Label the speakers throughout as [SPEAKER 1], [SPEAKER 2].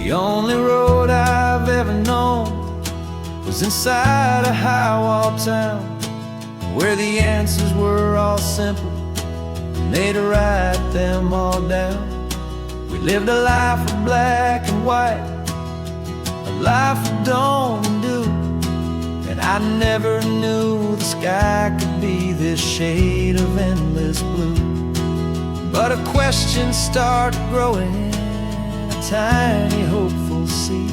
[SPEAKER 1] The only road I've ever known was inside a high-wall town, where the answers were all simple and they'd write them all down. We lived a life of black and white, a life of dawn and dew, and I never knew the sky could be this shade of endless blue. But a question started growing, a tiny hopeful seed,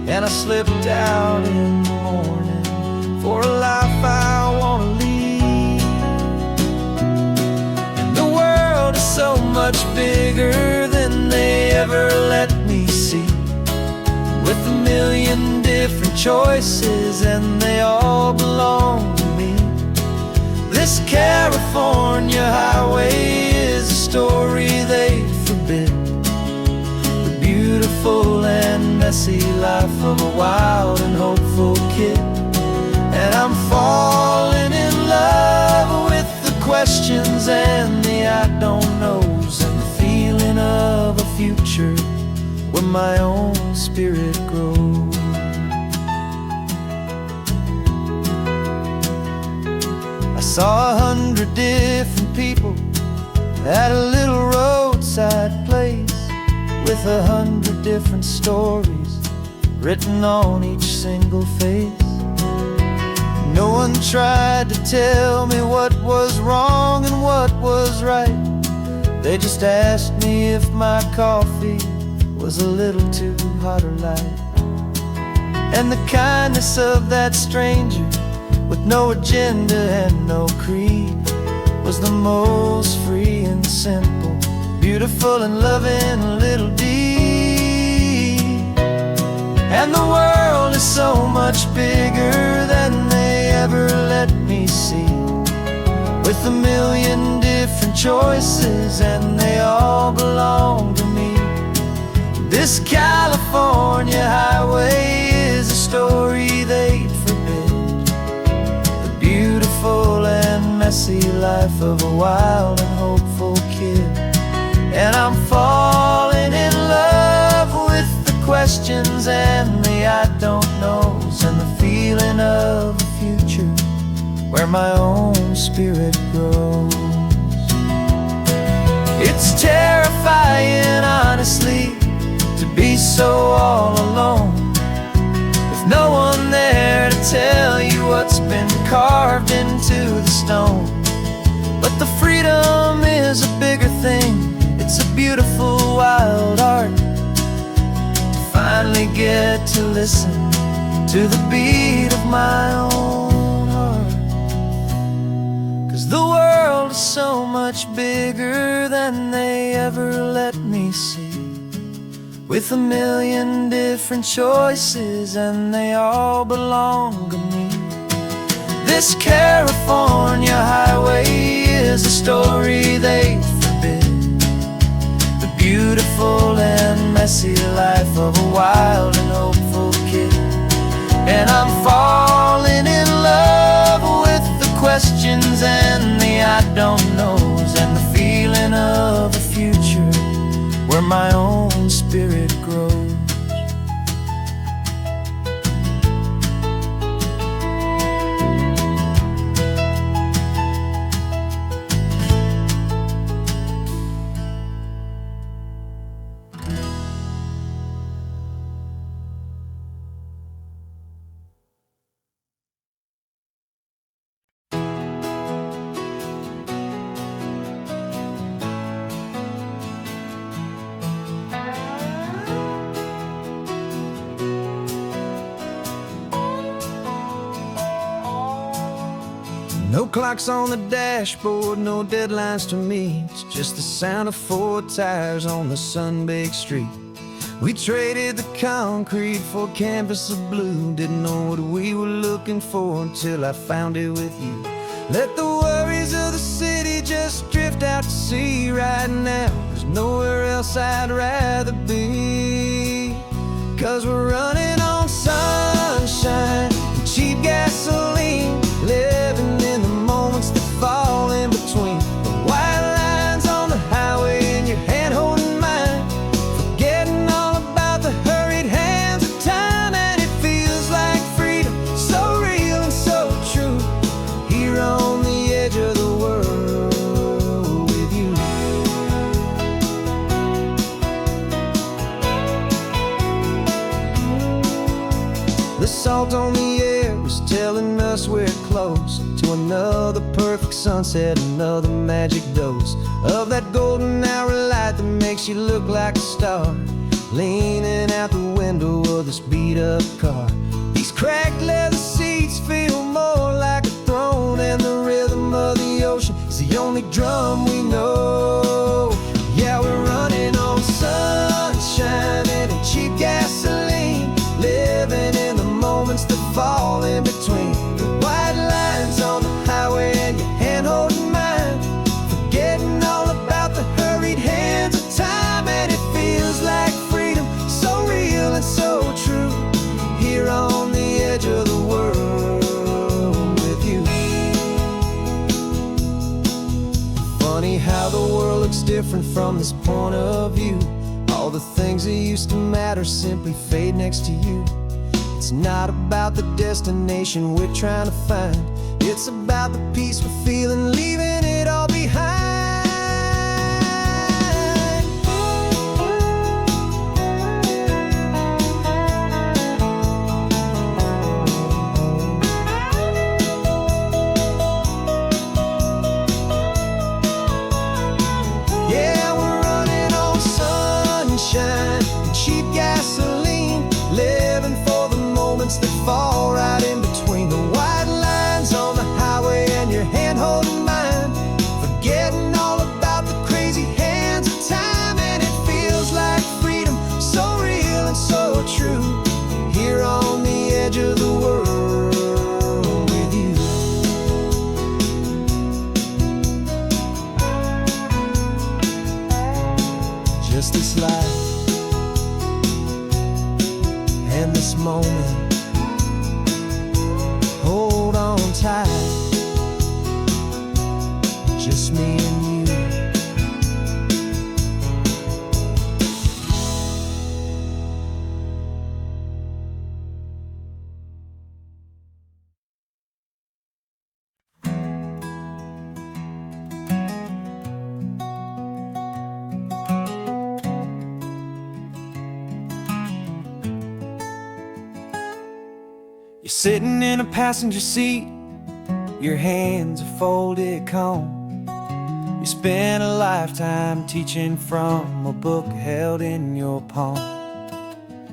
[SPEAKER 1] and I slipped out in the morning for a life I want to lead. And the world is so much bigger than they ever let me see, with a million different choices and they all belong to me. This California highway is a story they forbid, the beautiful and messy life of a wild and hopeful kid. And I'm falling in love with the questions and the I don't knows, and the feeling of a future where my own spirit grows. I saw 100 different people at a little roadside place, with 100 different stories written on each single face. No one tried to tell me what was wrong and what was right. They just asked me if my coffee was a little too hot or light. And the kindness of that stranger, with no agenda and no creed, was the most free and simple, beautiful and loving little deed. And the world is so much bigger than they ever let me see, with a million different choices and they all belong to me. This California highway is a story they'd forbid, the beautiful and messy life of a wild and hopeful kid. And I'm falling in love with the questions and the I don't knows, and the feeling of a future where my own spirit grows. It's terrifying, honestly, to be so all alone, with no one there to tell you what's been carved into the stone. But the freedom is a bigger thing, it's a beautiful wild art, to finally get to listen to the beat of my own heart. 'Cause the world is so much bigger than they ever let me see, with a million different choices and they all belong to me. This California highway is a story they forbid, the beautiful and messy life of a wild and hopeful kid. And I'm falling in love with the questions and the I don't knows, and the feeling of a future where my own spirit grows. No clocks on the dashboard, no deadlines to meet, it's just the sound of 4 tires on the sun-baked street. We traded the concrete for a canvas of blue, didn't know what we were looking for until I found it with you. Let the worries of the city just drift out to sea right now, there's nowhere else I'd rather be. 'Cause we're running on sunshine and cheap gasoline, living in the moments that fall in between the white lines on the highway and your hand holding mine, forgetting all about the The salt on the air was telling us we're close to another perfect sunset, another magic dose of that golden hour light that makes you look like a star, leaning out the window of this beat-up car. These cracked leather seats feel more like a throne, and the rhythm of the ocean is the only drum we know. Yeah, we're running on sunshine and cheap gasoline, living in the moments that fall in between the white lines on the highway and your hand holding mine, forgetting all about the hurried hands of time. And it feels like freedom, so real and so true, here on the edge of the world with you. Funny how the world looks different from this point of view. All the things that used to matter simply fade next to you. It's not about the destination we're trying to find, it's about the peace we're feeling, leaving it all behind. Yeah, we're running on sunshine and cheap gasoline, living for the moments that fall right in between the white lines on the highway and your hand holding mine, forgetting all about the crazy hands of time. And it feels like freedom, so real and so true, here on the edge of the world with you. Just this life and this moment, hold on tight, just me and you. You're sitting in a passenger seat, your hands are folded calm. You spent a lifetime teaching from a book held in your palm.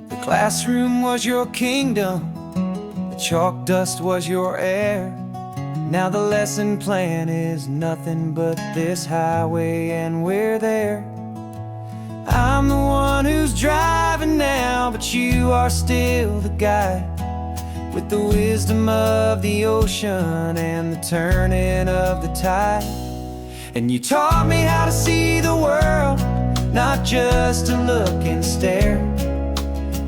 [SPEAKER 1] The classroom was your kingdom, the chalk dust was your air. Now the lesson plan is nothing but this highway, and we're there. I'm the one who's driving now, but you are still the guide, with the wisdom of the ocean and the turning of the tide. And you taught me how to see the world, not just to look and stare.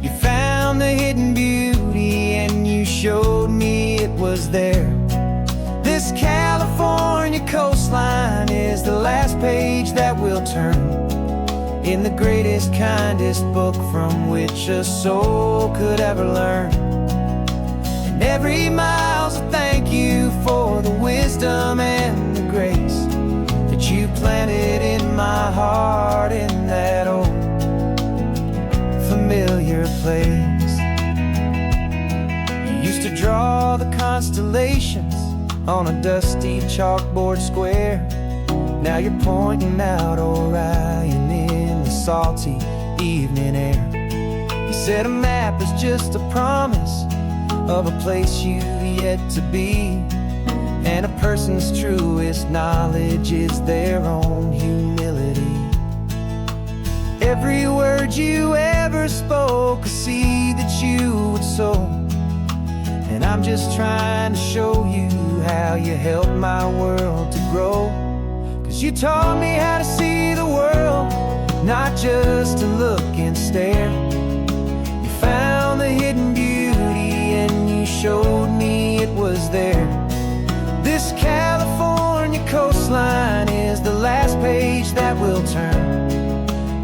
[SPEAKER 1] You found the hidden beauty and you showed me it was there. This California coastline is the last page that we'll turn in the greatest, kindest book from which a soul could ever learn. And every mile's a thank you for the wisdom and the grace that you planted in my heart in that old familiar place. You used to draw the constellations on a dusty chalkboard square. Now you're pointing out Orion in the salty evening air. You said a map is just a promise of a place you've yet to be, and a person's truest knowledge is their own humility. Every word you ever spoke, a seed that you would sow, and I'm just trying to show you how you helped my world to grow. 'Cause you taught me how to see the world, not just to look and stare. You found the hidden beauty and you showed me it was there. This California coastline is the last page that we'll turn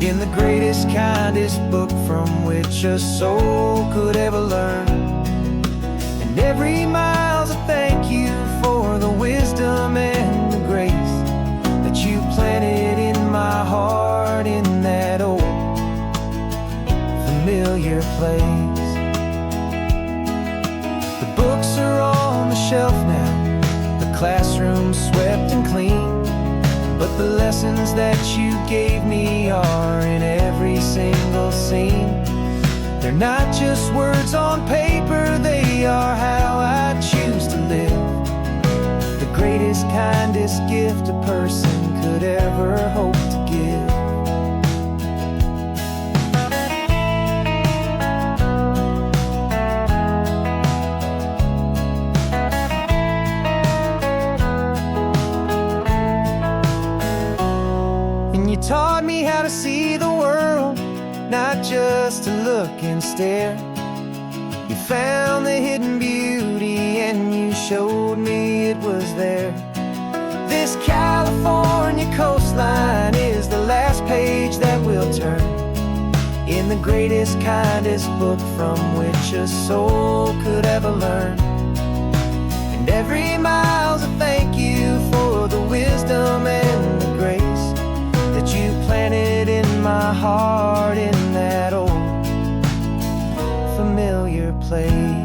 [SPEAKER 1] in the greatest, kindest book from which a soul could ever learn. And every mile's a thank you for the wisdom and the grace that you planted in my heart in that old familiar place. the lessons that you gave me are in every single scene. They're not just words on paper, they are how I choose to live. The greatest, kindest gift a person could ever hope to give. And you taught me how to see the world, not just to look and stare. You found the hidden beauty and you showed me it was there. This California coastline is the last page that we'll turn in the greatest, kindest book from which a soul could ever learn. And every mile's a thank you for the wisdom and the grace that you planted in my heart in that old familiar place.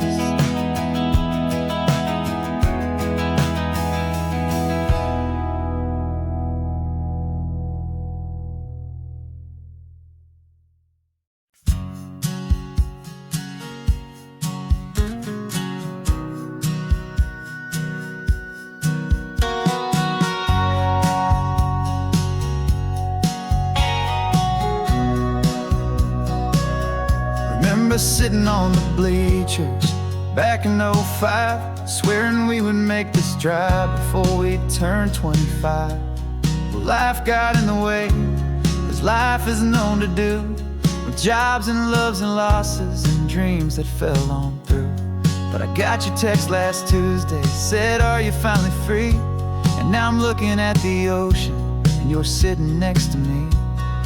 [SPEAKER 1] Sitting on the bleachers back in '05, swearing we would make this drive before we turned 25. Well, life got in the way, as life is known to do, with jobs and loves and losses and dreams that fell on through. But I got your text last Tuesday, said, are you finally free? And now I'm looking at the ocean and you're sitting next to me.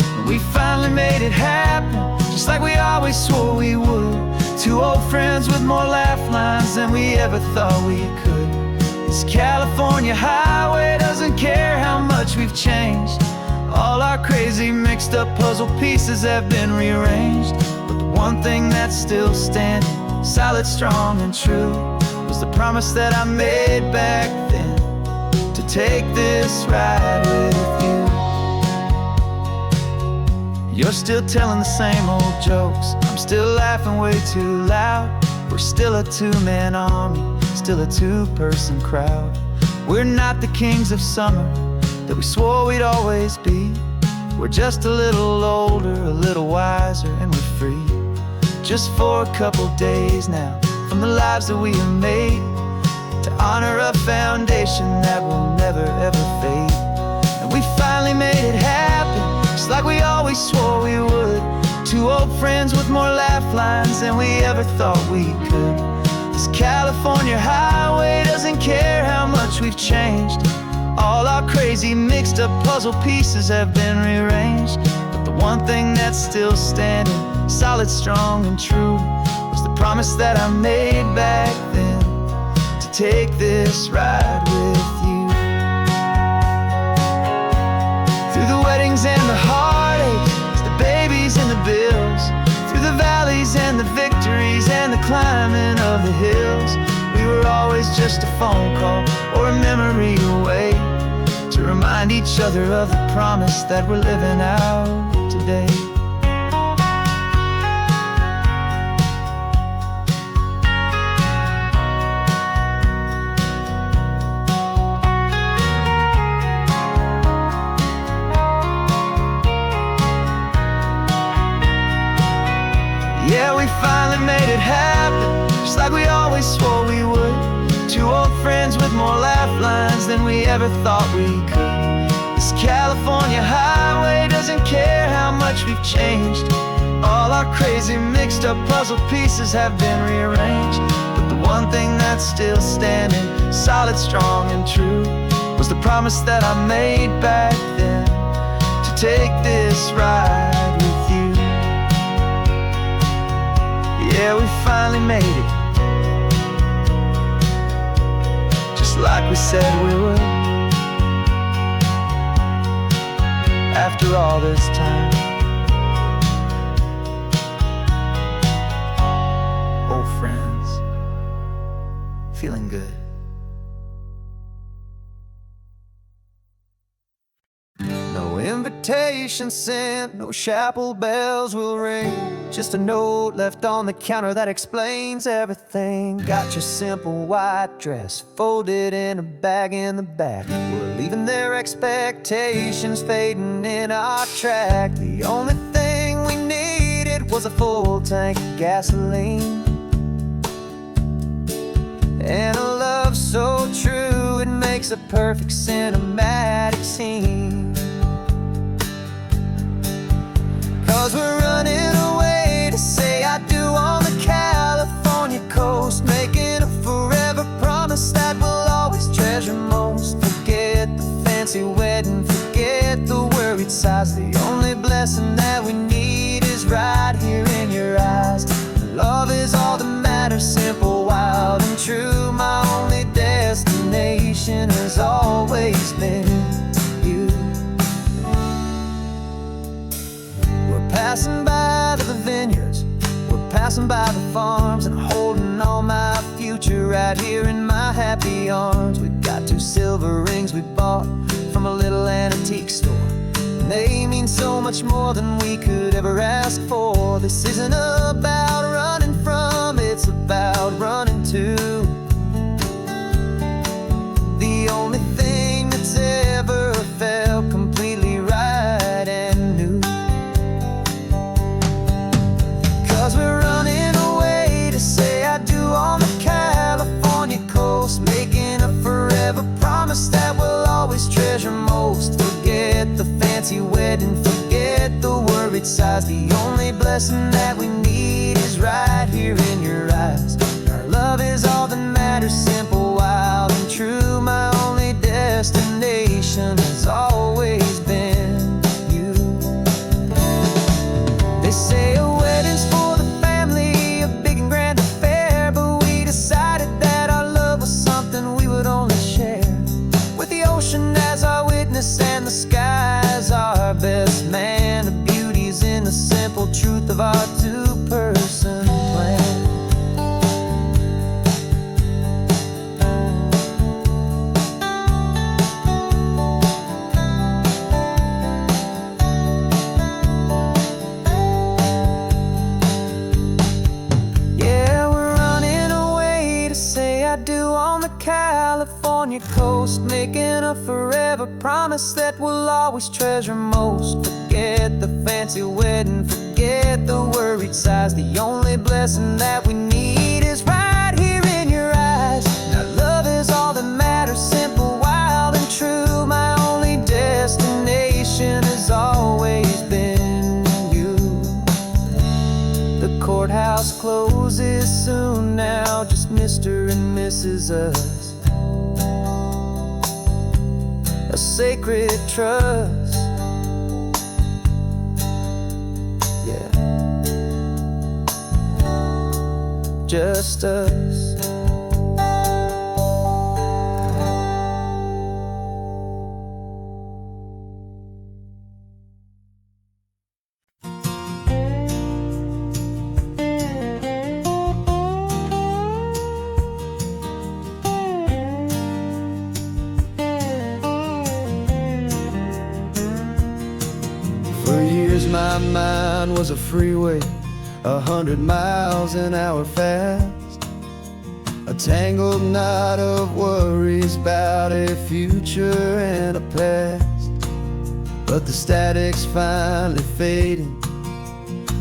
[SPEAKER 1] And we finally made it happen, just like we always swore we would. Two old friends with more laugh lines than we ever thought we could. This California highway doesn't care how much we've changed. All our crazy mixed up puzzle pieces have been rearranged. But the one thing that's still standing, solid, strong and true, was the promise that I made back then, to take this ride with you. You're still telling the same old jokes, I'm still laughing way too loud. We're still a two-man army, still a two-person crowd. We're not the kings of summer that we swore we'd always be. We're just a little older, a little wiser, and we're free. Just for a couple days now, from the lives that we have made, to honor a foundation that will never ever fade. And we finally made it happen, just like we always swore we would. Two old friends with more laugh lines than we ever thought we could. This California highway doesn't care how much we've changed. All our crazy mixed up puzzle pieces have been rearranged. But the one thing that's still standing, solid, strong and true, was the promise that I made back then, to take this ride with you. Through the weddings and the heartaches, the babies and the bills, through the valleys and the victories and the climbing of the hills, we were always just a phone call or a memory away, to remind each other of the promise that we're living out today. Yeah, we finally made it happen, just like we always swore we would. Two old friends with more laugh lines than we ever thought we could. This California highway doesn't care how much we've changed. All our crazy mixed up puzzle pieces have been rearranged. But the one thing that's still standing, solid, strong and true, was the promise that I made back then, to take this ride with you. Yeah, we finally made it, just like we said we would. After all this time, old friends, feeling good. invitation sent, no chapel bells will ring. Just a note left on the counter that explains everything. Got your simple white dress folded in a bag in the back. We're leaving their expectations fading in our track. The only thing we needed was a full tank of gasoline, and a love so true it makes a perfect cinematic scene. 'Cause we're running away to say I do on the California coast, making a forever promise that we'll always treasure most. Forget the fancy wedding, forget the worried sighs. The only blessing that we need is right here in your eyes. Love is all that matters, simple, wild, and true. My only destination has always been you. We're passing by the vineyards, we're passing by the farms, and holding all my future right here in my happy arms. We've got 2 silver rings we bought from a little antique store. They mean so much more than we could ever ask for. This isn't about running from, it's about running to the only thing that's ever felt completely right and new. 'Cause we're running away to say I do on the California coast, making a forever promise that we'll always treasure most. Forget the fancy wedding, forget the worried sighs. The only blessing that we need is right here in your eyes. Our love is all that matters, simple, wild, and true. My only destination has always been you. They say a wedding's for the family, a big and grand affair, but we decided that our love was something we would only share with the ocean as our witness and the sky as our best man. The beauty's in the simple truth of our 2-person plan. Yeah, we're running away to say I do on the California coast, making a forever promise that we'll always treasure most. Forget the fancy wedding, forget the worried sighs. The only blessing that we need is right here in your eyes. Now love is all that matters, simple, wild, and true. My only destination has always been you. The courthouse closes soon now, just Mr. and Mrs. Us. A sacred trust, yeah, just us. For years my mind was a freeway, 100 miles an hour fast. A tangled knot of worries about a future and a past. But the static's finally fading,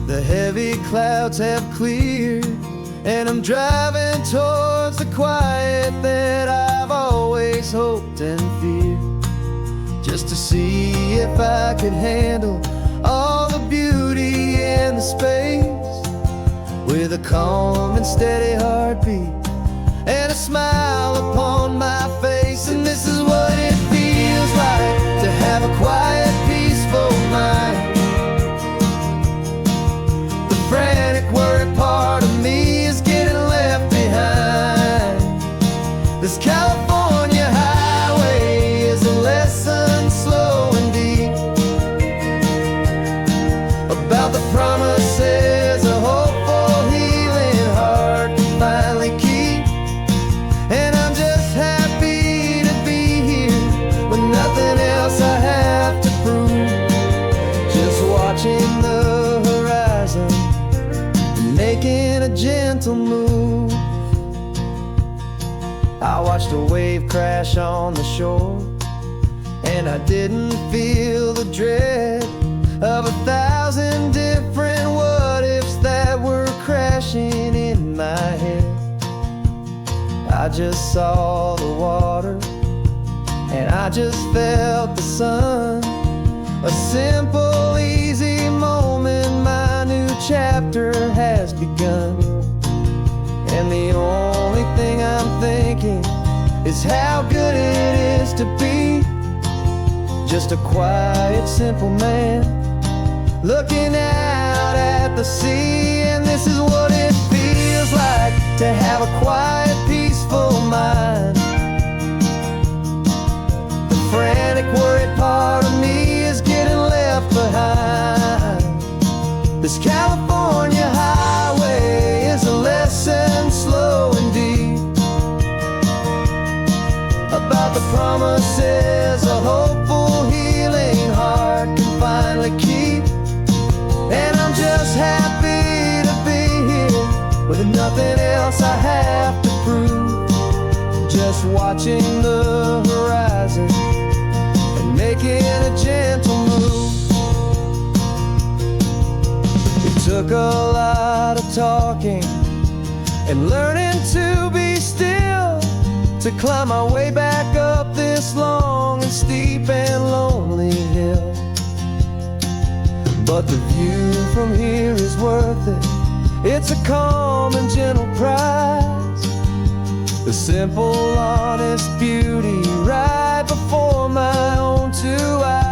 [SPEAKER 1] the heavy clouds have cleared, and I'm driving towards the quiet that I've always hoped and feared. Just to see if I could handle all the beauty and the space, with a calm and steady heartbeat and a smile upon my face. And this is what it feels like to have a quiet, peaceful mind. The frantic, worried part of me is getting left behind. This California highway is a lesson slow and deep about the promises a hopeful, healing heart can finally keep. And I'm just happy to be here with nothing else I have to prove. I watched a wave crash on the shore, and I didn't feel the dread of 1,000 different what-ifs that were crashing in my head. I just saw the water, and I just felt the sun. A simple, easy moment, my new chapter has begun. And the only thing I'm thinking is how good it is to be just a quiet, simple man looking out at the sea. And this is what it feels like to have a quiet, peaceful mind. The frantic, worried part of me is getting left behind. This California highway is a lesson slow and deep about the promises a hopeful, healing heart can finally keep. And I'm just happy to be here with nothing else I have to prove, just watching the horizon and making a gentle move. It took a lot of talking and learning to be still to climb my way back up this long and steep and lonely hill. But the view from here is worth it. It's a calm and gentle prize, the simple, honest beauty right before my own two eyes.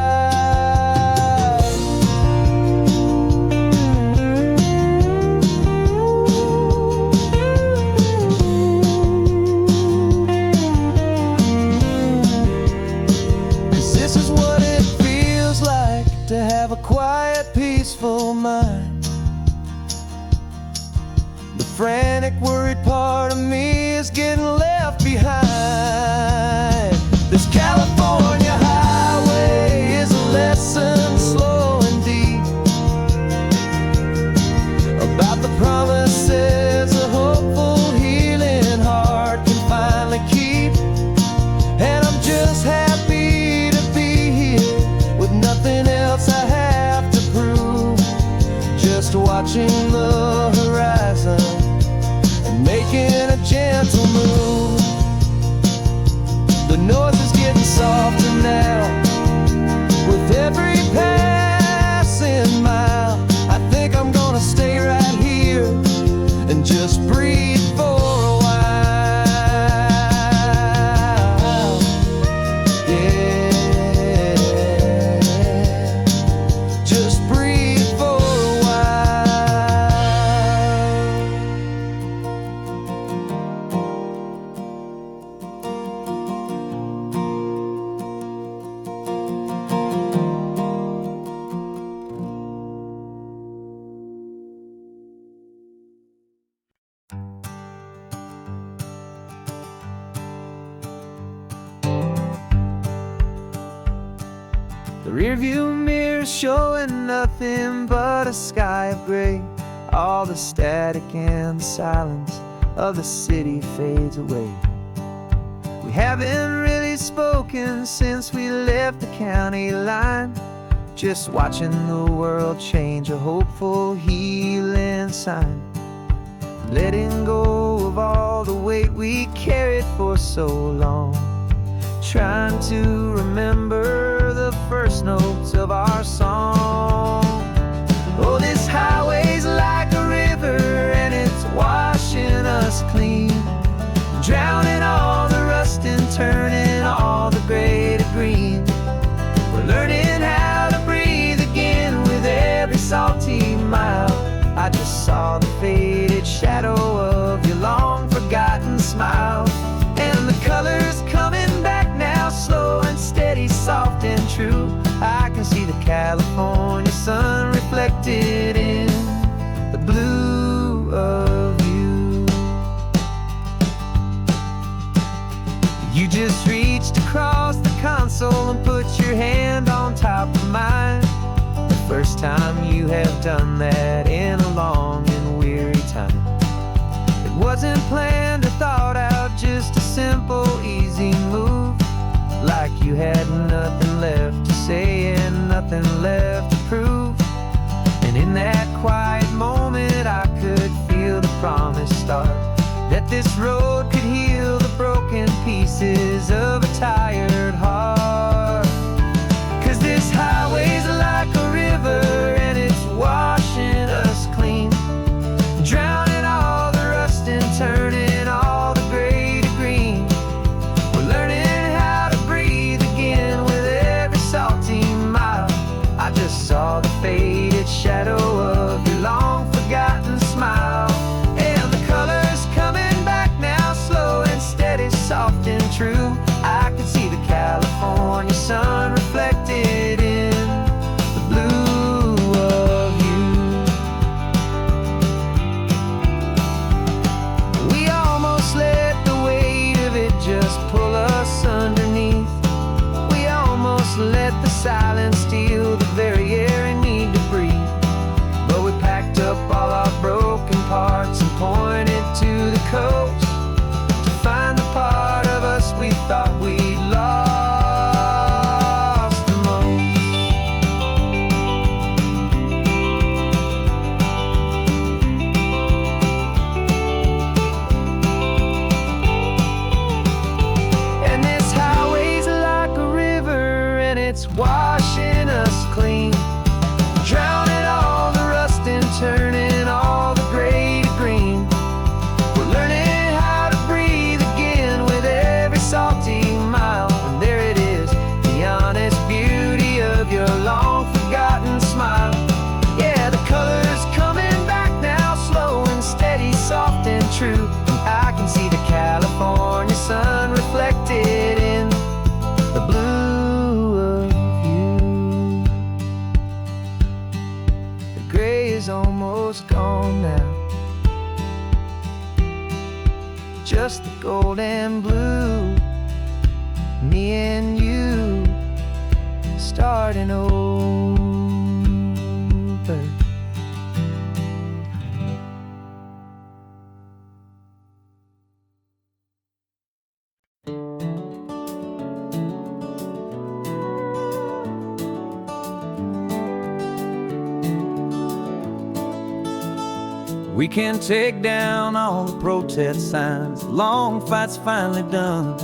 [SPEAKER 1] 'Cause this is what it feels like to have a quiet, peaceful mind. The frantic, worried part of me is getting left behind. This California highway is a lesson slow and deep about the promises a hopeful, healing heart can finally keep. And I'm just happy to be here with nothing else I have to prove, just watching the horizon and making a gentle move. The noise is getting softer now with every passing mile. I think I'm gonna stay right here and just breathe for a while. Yeah, just breathe for a while. The rearview mirror showing nothing but a sky of gray. All the static and silence of the city fades away. We haven't really spoken since we left the county line, just watching the world change, a hopeful, healing sign. Letting go of all the weight we carried for so long, trying to remember the first notes of our song. Oh, this highway's like a river and it's washing us clean, drowning all the rust and turning all the gray to green. We're learning how to breathe again with every salty mile. I just saw the faded shadow of your long forgotten smile, and the colors coming back now, slow and steady, soft and true. I can see the California sun reflected in the blue of you. You just reached across the console and put your hand on top of mine. The first time you have done that in a long and weary time. It wasn't planned or thought out, just a simple nothing left to prove. And in that quiet moment I could feel the promise start, that this road could heal the broken pieces of a tired heart. 'Cause this highway's like a river and it's washing us clean, drowning all the rust and turning all the gray to green. We're learning how to breathe again with every salty mile. I just saw the faded shadow of your long forgotten smile, and the colors coming back now, slow and steady, soft and true. I could see the California sun reflected in the blue of you. We almost let the weight of it just pull us underneath. We almost let the silence steal the very air we need to breathe. But we packed up all our broken parts and pointed to the coast to find the part of us we thought we'd lost the most. And this highway's like a river and it's washing us clean, drowning all the rust and turning all the gray to green. We're learning how to breathe again with every salty mile. And there it is, the honest beauty of your long forgotten smile. Yeah, the colors coming back now, slow and steady, soft and true. And I can see the California sun reflected in the blue of you. The gray is almost gone now, just the gold and blue. Me and you starting over. We can take down all the protest signs, long fight's finally done.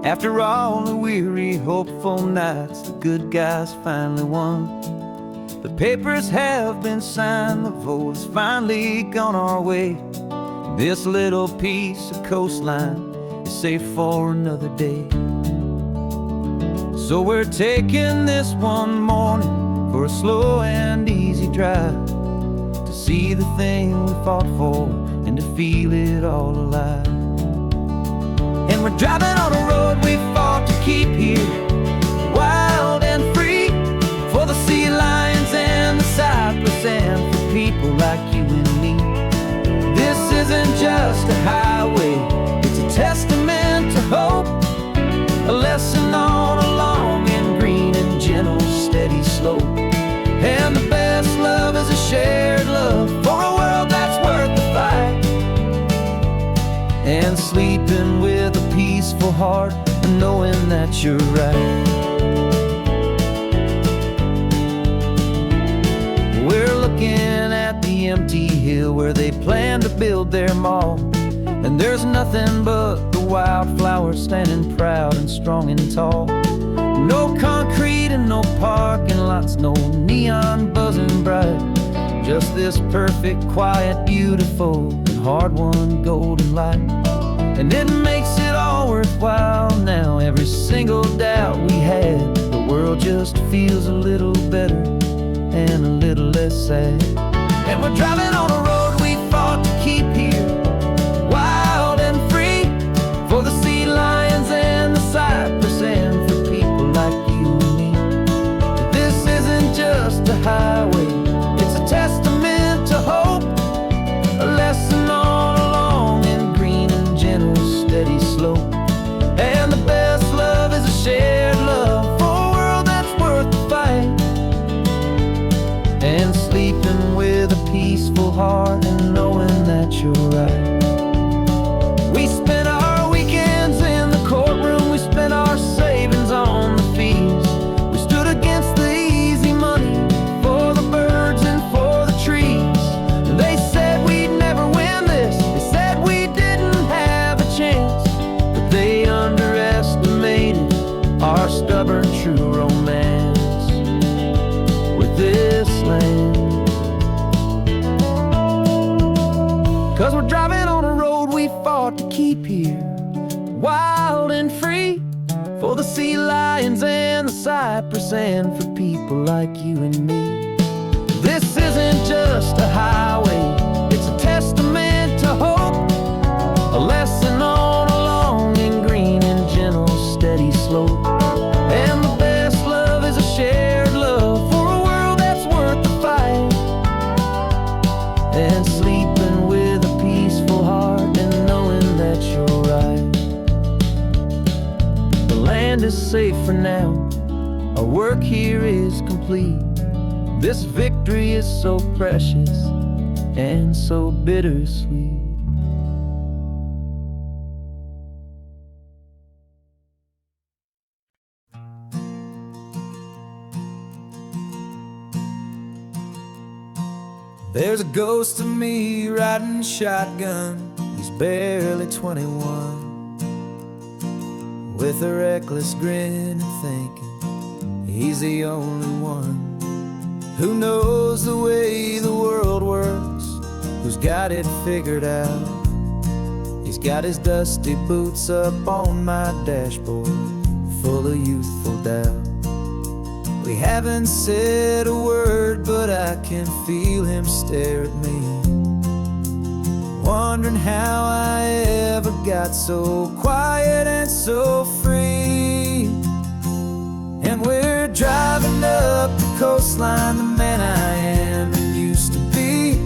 [SPEAKER 1] After all the weary, hopeful nights, the good guys finally won. The papers have been signed, the vote has finally gone our way. This little piece of coastline is safe for another day. So we're taking this one morning for a slow and easy drive, to see the thing we fought for and to feel it all alive. And we're driving on a road we fought to keep here, wild and free, for the sea lions and the cypress and for people like you and me. This isn't just a highway, it's a testament to hope, a lesson on a long and green and gentle steady slope. And the best love is a shared love for a world that's worth the fight, and sleeping with a peaceful heart and knowing that you're right. We're looking at the empty hill where they plan to build their mall, and there's nothing but the wildflowers standing proud and strong and tall. No concrete and no parking lots, no neon buzzing bright, just this perfect, quiet, beautiful, and hard-won golden light. And it makes it all worthwhile now, every single doubt we had. The world just feels a little better and a little less sad. And we're driving on a road we fought to keep here, wild and free, for the sea lions and the cypress and for people like you and me. This isn't just a highway, it's a testament to hope, a lesson on a long and green and gentle steady slope. And the best love is a shared love for a world that's worth the fight, and sleeping with a peaceful heart and knowing that you're right. We spent our weekends in the courtroom, we spent our savings on the fees, we stood against the easy money here, wild and free, for the sea lions and the cypress, and for people like you and me. This isn't just a highway, it's a testament to hope, a lesson on a long and green and gentle steady slope. And the best love is a shared love for a world that's worth the fight, and sleeping with a peaceful heart and knowing that you're right. The land is safe for now, our work here is complete. This victory is so precious and so bittersweet. There's a ghost of me riding shotgun. He's barely 21, with a reckless grin and thinking he's the only one who knows the way the world works, who's got it figured out. He's got his dusty boots up on my dashboard, full of youthful doubt. We haven't said a word, but I can feel him stare at me, wondering how I ever got so quiet and so free. And we're driving up the coastline, the man I am and used to be.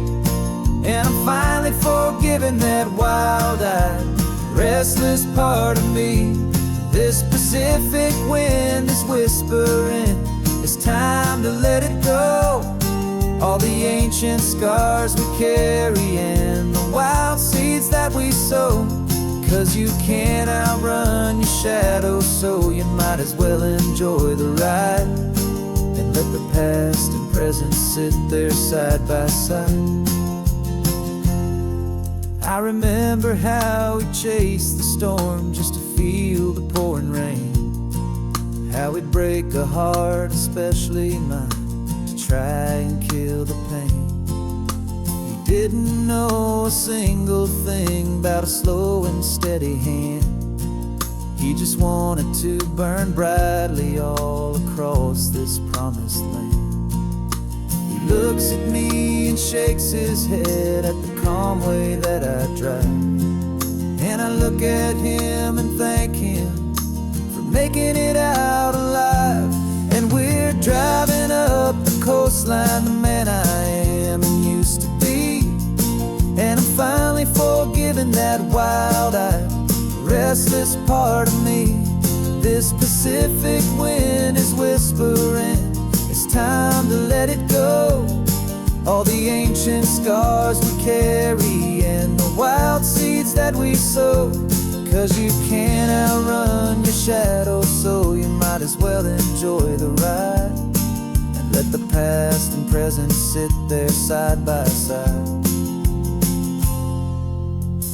[SPEAKER 1] And I'm finally forgiving that wild-eyed, restless part of me. This Pacific wind is whispering, it's time to let it go. All the ancient scars we carry and the wild seeds that we sow. 'Cause you can't outrun your shadow, so you might as well enjoy the ride, and let the past and present sit there side by side. I remember how we chased the storm just to feel the pouring rain, how we'd break a heart, especially mine, to try and kill the pain. We didn't know a single thing about a slow and steady hand. He just wanted to burn brightly all across this promised land. He looks at me and shakes his head at the calm way that I drive, and I look at him and thank him for making it out alive. And we're driving up the coastline, the man I am and used to be. And I'm finally forgiving that wild-eyed, restless part of me. This Pacific wind is whispering, it's time to let it go. All the ancient scars we carry and the wild seeds that we sow. 'Cause you can't outrun your shadow, so you might as well enjoy the ride, and let the past and present sit there side by side.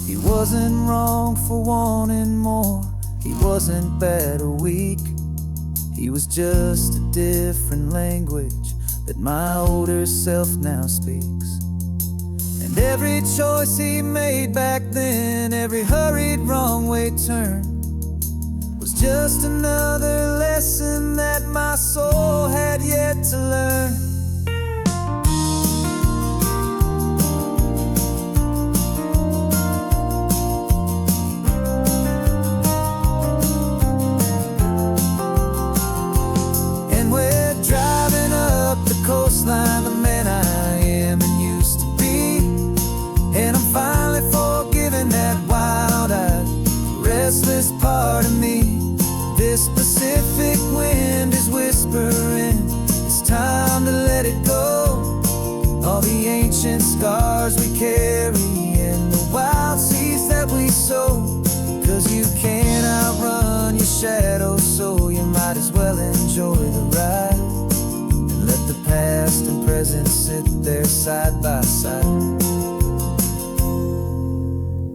[SPEAKER 1] He wasn't wrong for wanting more, he wasn't bad or weak. He was just a different language that my older self now speaks. And every choice he made back then, every hurried wrong way turn, was just another lesson that my soul had yet to learn. Coastline, the man I am and used to be. And I'm finally forgiving that wild-eyed, restless part of me. This Pacific wind is whispering, it's time to let it go. All the ancient scars we carry and the wild seeds that we sow. 'Cause you can't outrun your shadow, so you might as well enjoy the ride, let the past and present sit there side by side.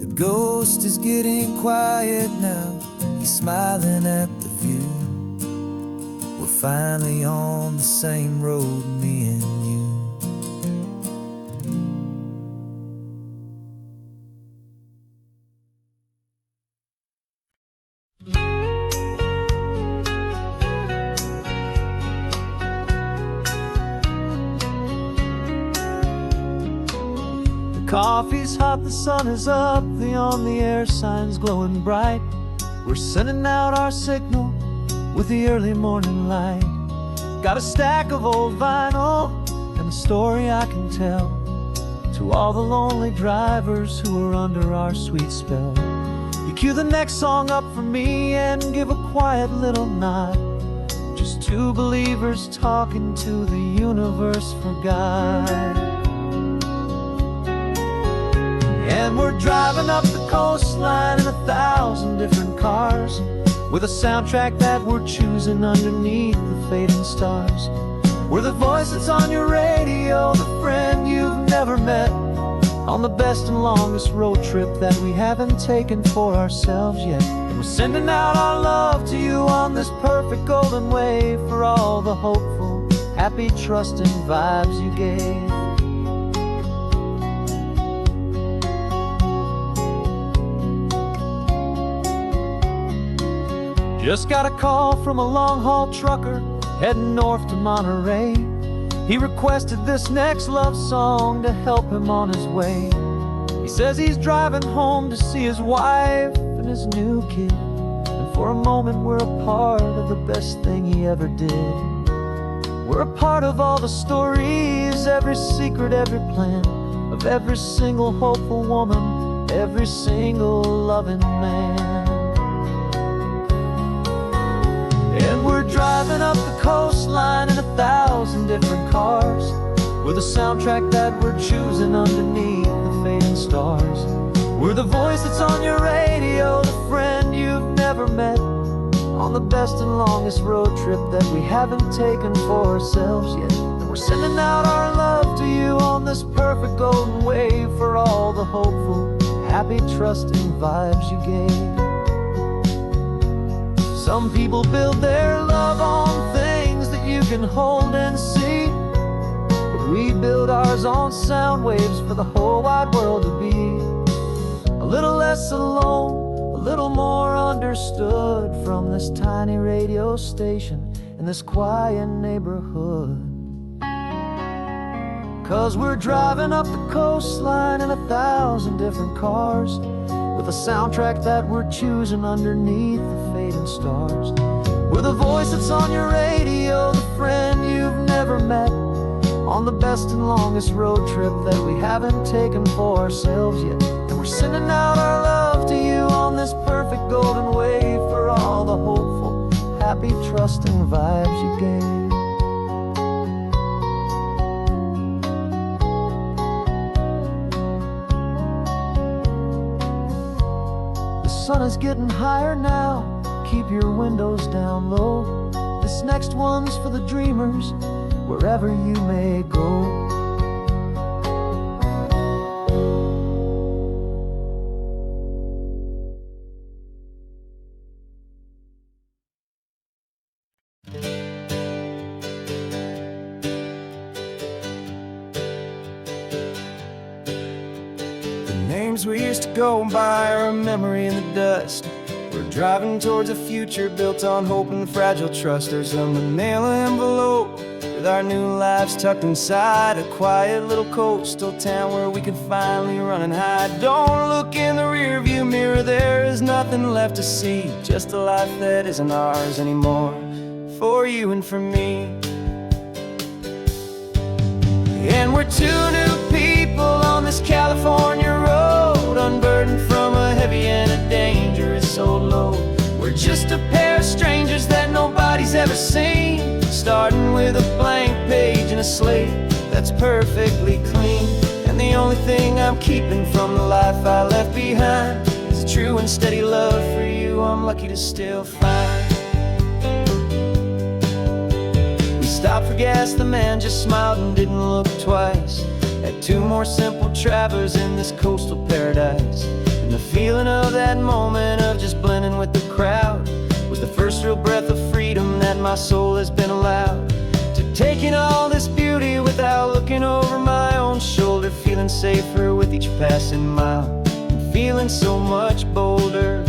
[SPEAKER 1] The ghost is getting quiet now, he's smiling at the view. We're finally on the same road, me and you. coffee's hot, the sun is up, the on-the-air sign's glowing bright. We're sending out our signal with the early morning light. Got a stack of old vinyl and a story I can tell to all the lonely drivers who are under our sweet spell. You cue the next song up for me and give a quiet little nod. Just two believers talking to the universe for God. And we're driving up the coastline in 1,000 different cars, with a soundtrack that we're choosing underneath the fading stars. We're the voice that's on your radio, the friend you've never met, on the best and longest road trip that we haven't taken for ourselves yet. And we're sending out our love to you on this perfect golden wave, for all the hopeful, happy, trusting vibes you gave. Just got a call from a long-haul trucker heading north to Monterey. He requested this next love song to help him on his way. He says he's driving home to see his wife and his new kid, and for a moment we're a part of the best thing he ever did. We're a part of all the stories, every secret, every plan, of every single hopeful woman, every single loving man. And we're driving up the coastline in 1,000 different cars, with a soundtrack that we're choosing underneath the fading stars. We're the voice that's on your radio, the friend you've never met, on the best and longest road trip that we haven't taken for ourselves yet. And we're sending out our love to you on this perfect golden wave, for all the hopeful, happy, trusting vibes you gave. Some people build their love on things that you can hold and see, but we build ours on sound waves for the whole wide world to be a little less alone, a little more understood, from this tiny radio station in this quiet neighborhood. 'Cause we're driving up the coastline in 1,000 different cars, with a soundtrack that we're choosing underneath the fading stars. We're the voice that's on your radio, the friend you've never met, on the best and longest road trip that we haven't taken for ourselves yet. And we're sending out our love to you on this perfect golden wave, for all the hopeful, happy, trusting vibes you gave. The sun is getting higher now, keep your windows down low. This next one's for the dreamers, wherever you may go. We used to go by are a memory in the dust. We're driving towards a future built on hope and fragile trust. There's a manila envelope with our new lives tucked inside, a quiet little coastal town where we can finally run and hide. Don't look in the rearview mirror, there is nothing left to see, just a life that isn't ours anymore, for you and for me. And we're two new people on this California road, unburdened from a heavy and a dangerous old load. We're just a pair of strangers that nobody's ever seen, starting with a blank page and a slate that's perfectly clean. And the only thing I'm keeping from the life I left behind is a true and steady love for you I'm lucky to still find. We stopped for gas, the man just smiled and didn't look twice. Had two more simple travelers in this coastal paradise, and the feeling of that moment of just blending with the crowd was the first real breath of freedom that my soul has been allowed to take in all this beauty without looking over my own shoulder, feeling safer with each passing mile and feeling so much bolder.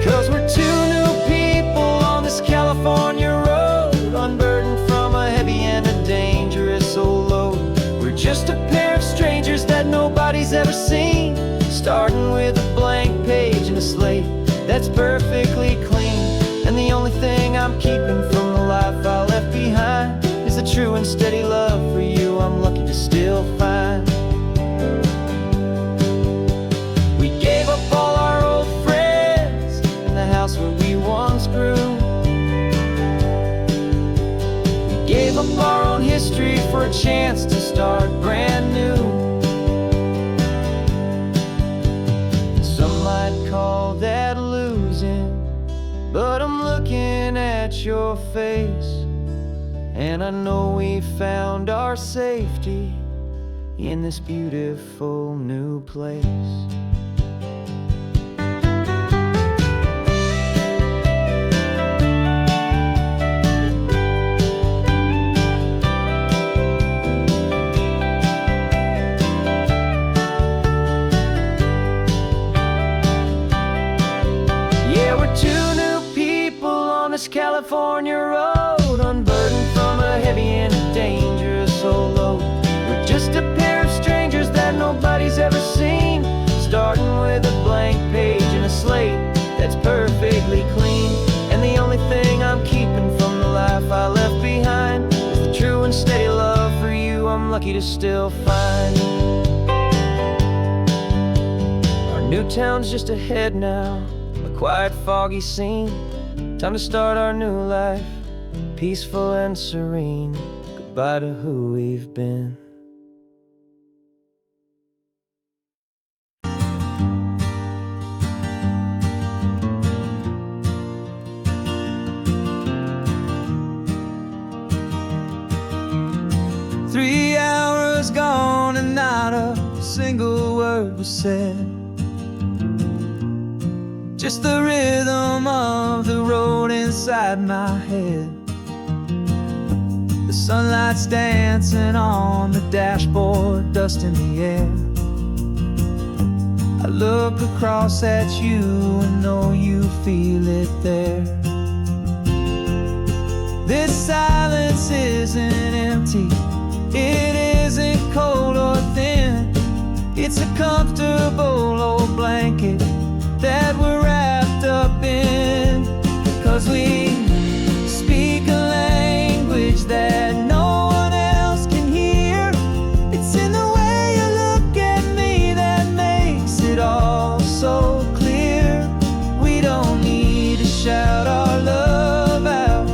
[SPEAKER 1] 'Cause we're two new people on this California road, unburdened from a heavy and a dangerous old load. We're just a pair of seen. Starting with a blank page and a slate that's perfectly clean. And the only thing I'm keeping from the life I left behind is the true and steady love for you I'm lucky to still find. We gave up all our old friends in the house where we once grew. We gave up our own history for a chance to start brand new. Some might call that losing, but I'm looking at your face, and I know we found our safety in this beautiful new place. 2 new people on this California road, unburdened from a heavy and dangerous old load. We're just a pair of strangers that nobody's ever seen, starting with a blank page and a slate that's perfectly clean. And the only thing I'm keeping from the life I left behind is the true and steady love for you I'm lucky to still find. Our new town's just ahead now, quiet, foggy scene. Time to start our new life, peaceful and serene. Goodbye to who we've been. Three hours gone and not a single word was said. Just the rhythm of the road inside my head. The sunlight's dancing on the dashboard, dust in the air. I look across at you and know you feel it there. This silence isn't empty, it isn't cold or thin. It's a comfortable old blanket that we're wrapped up in, 'cause we speak a language that no one else can hear. It's in the way you look at me that makes it all so clear. We don't need to shout our love out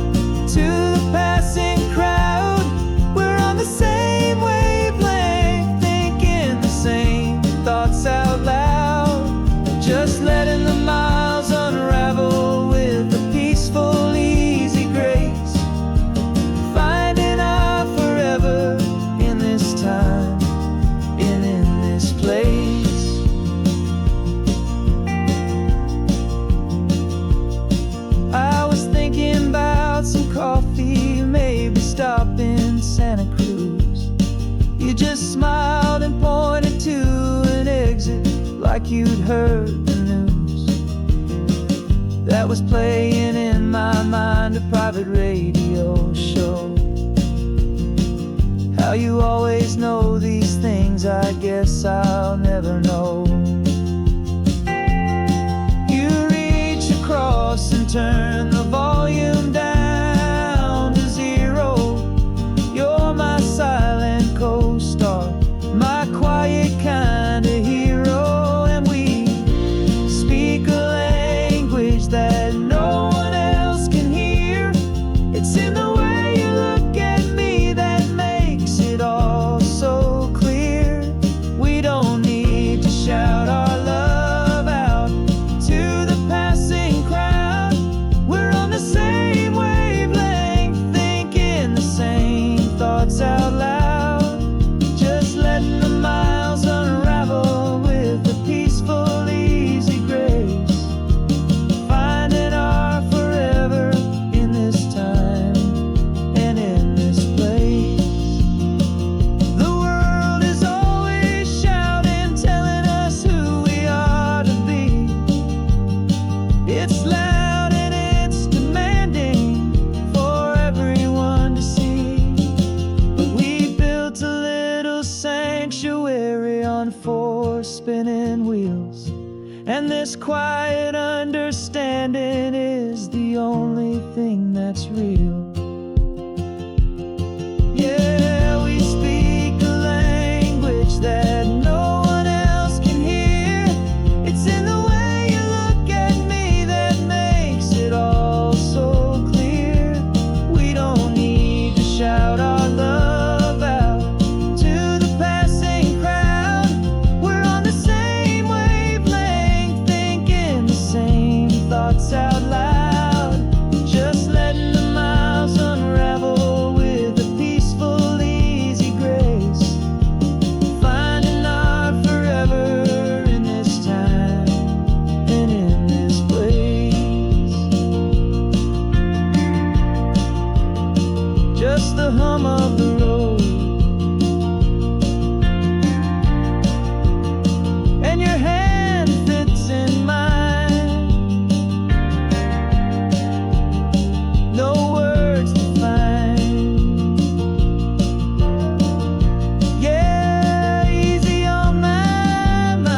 [SPEAKER 1] to the passing crowd. We're on the same wavelength, thinking the same thoughts out loud. Just letting the miles unravel with a peaceful, easy grace. Finding our forever in this time and in this place. I was thinking about some coffee, maybe stop in Santa Cruz. You just smiled and pointed to an exit like you'd heard the news. That was playing in my mind, a private radio show. How you always know these things, I guess I'll never know. You reach across and turn the volume down to 0. You're my silent co-star, my quiet kind of hero. That no one else can hear. It's in the way you look at me that makes it all so clear. We don't need to shout quiet understanding is the only thing that's real. Yeah, we speak a language that no one else can hear. It's in the way you look at me that makes it all so clear. We don't need to shout our love out to the passing crowd. We're on the same wavelength, thinking the same thoughts out loud. Just letting the miles unravel with a peaceful, easy grace. Finding our forever in this time and in this place. Just the hum of the road and your hand fits in mine. No words to find. Yeah, easy on my mind.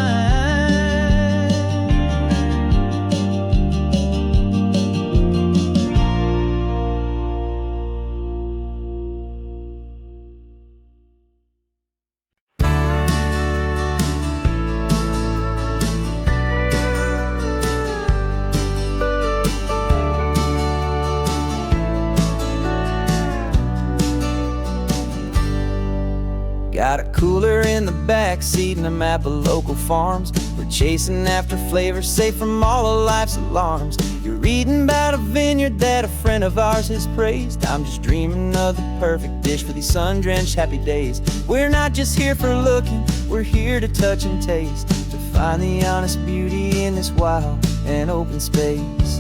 [SPEAKER 1] Got a cooler in the back seat and a map of local farms. We're chasing after flavors safe from all of life's alarms. You're reading about a vineyard that a friend of ours has praised. I'm just dreaming of the perfect dish for these sun-drenched happy days. We're not just here for looking, we're here to touch and taste, to find the honest beauty in this wild and open space.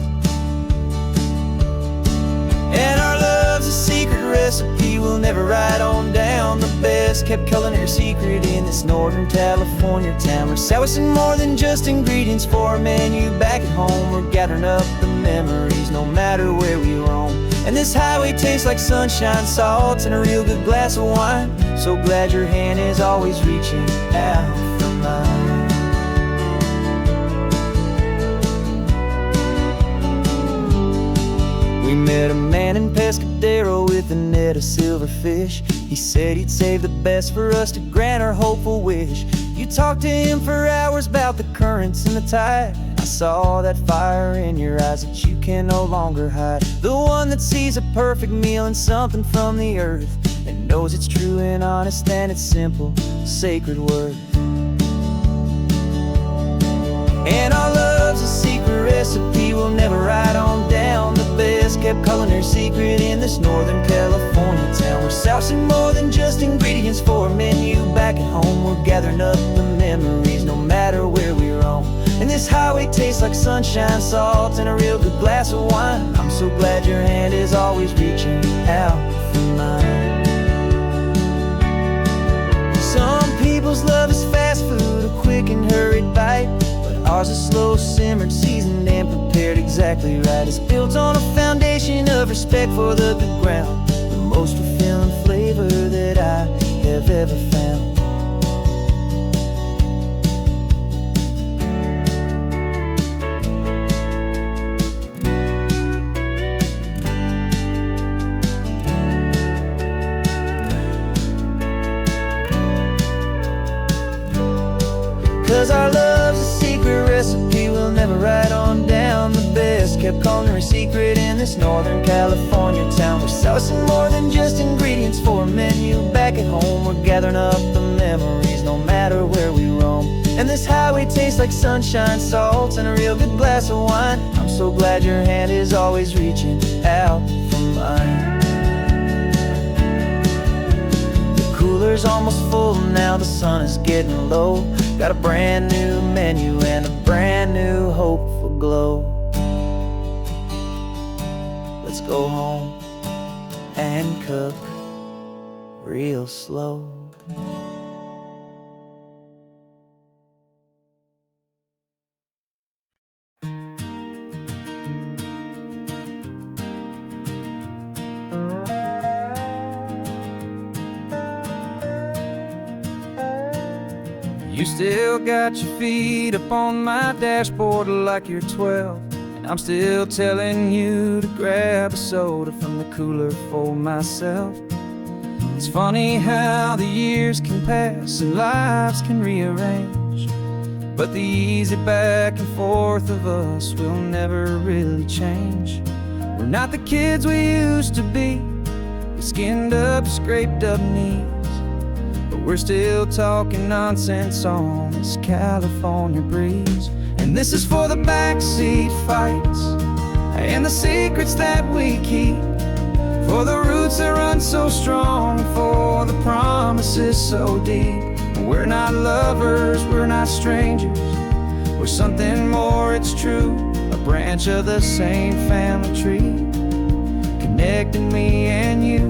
[SPEAKER 1] And our love's a secret recipe we'll never write on down. The best kept culinary secret in this Northern California town. We're selling more than just ingredients for a menu back at home. We're gathering up the memories no matter where we roam. And this highway tastes like sunshine, salt, and a real good glass of wine. So glad your hand is always reaching out for mine. We met a man in Pescadero with a net of silverfish. He said he'd save the best for us to grant our hopeful wish. You talked to him for hours about the currents and the tide. I saw that fire in your eyes that you can no longer hide. The one that sees a perfect meal in something from the earth, and knows it's true and honest and it's simple, sacred word. And our love's a secret recipe we'll never write on down. The best kept culinary secret in this Northern California town. We're sourcing more than just ingredients for a menu back at home. We're gathering up the memories no matter where we roam. And this highway tastes like sunshine, salt, and a real good glass of wine. I'm so glad your hand is always reaching out for mine. Some people's love is fast food, a quick and hurried bite. Ours is slow simmered, seasoned and prepared exactly right. It's built on a foundation of respect for the good ground. The most fulfilling flavor that I have ever found. 'Cause our love's a secret recipe we'll never write on down. The best kept culinary secret in this Northern California town. We're sourcing more than just ingredients for a menu back at home. We're gathering up the memories no matter where we roam. And this highway tastes like sunshine, salt, and a real good glass of wine. I'm so glad your hand is always reaching out for mine. Cooler's almost full now, the sun is getting low. Got a brand new menu and a brand new hopeful glow. Let's go home and cook real slow.
[SPEAKER 2] You
[SPEAKER 1] still got your feet up on my dashboard like you're 12, and I'm still telling you to grab a soda from the cooler for myself. It's funny how the years can pass and lives can rearrange, but the easy back and forth of us will never really change. We're not the kids we used to be, with skinned up, scraped up knees, but we're still talking nonsense on this California breeze. And this is for the backseat fights and the secrets that we keep, for the roots that run so strong, for the promises so deep. We're not lovers, we're not strangers, we're something more, it's true. A branch of the same family tree, connecting me and you.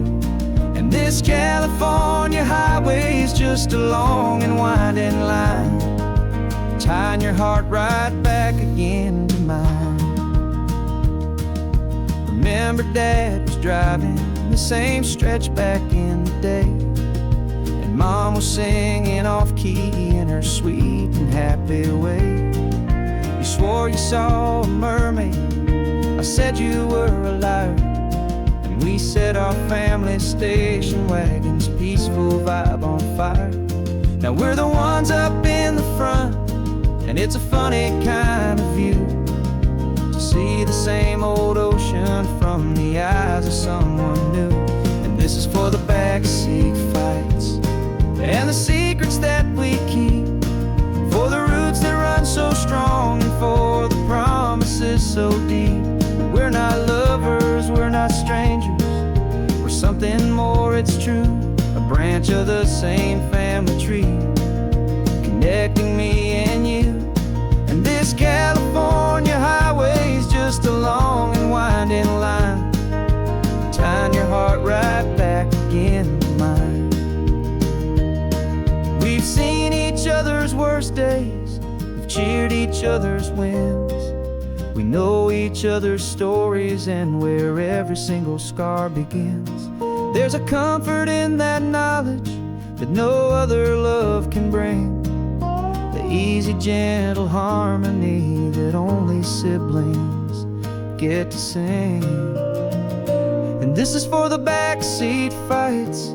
[SPEAKER 1] And this California highway is just a long and winding line, tying your heart right back again to mine. Remember Dad was driving the same stretch back in the day, and Mom was singing off-key in her sweet and happy way. You swore you saw a mermaid, I said you were a liar, and we set our family station wagon's peaceful vibe on fire. Now we're the ones up in the front, and it's a funny kind of view to see the same old ocean from the eyes of someone new. And this is for the backseat fights and the secrets that we keep, for the roots that run so strong, and for the promises so deep. We're not lovers, we're not strangers, we're something more, it's true. A branch of the same family tree, connecting me and you. And this California highway is just a long and winding line, tying your heart right back again to mine. We've seen each other's worst days, we've cheered each other's wins, we know each other's stories and where every single scar begins. There's a comfort in that knowledge that no other love can bring, the easy, gentle harmony that only siblings get to sing. And this is for the backseat fights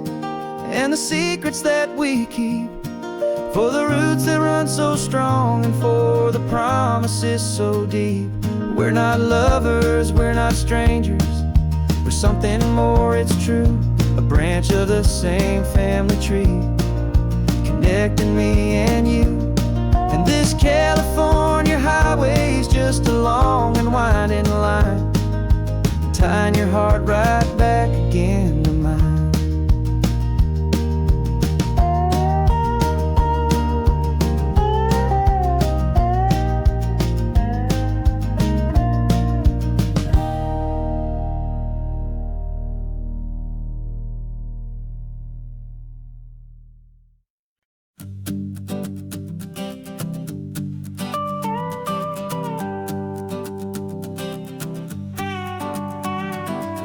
[SPEAKER 1] and the secrets that we keep, for the roots that run so strong, and for the promises so deep. We're not lovers, we're not strangers, we're something more, it's true. A branch of the same family tree, connecting me and you. And this California highway is just a long and winding line, tying your heart right back again to mine.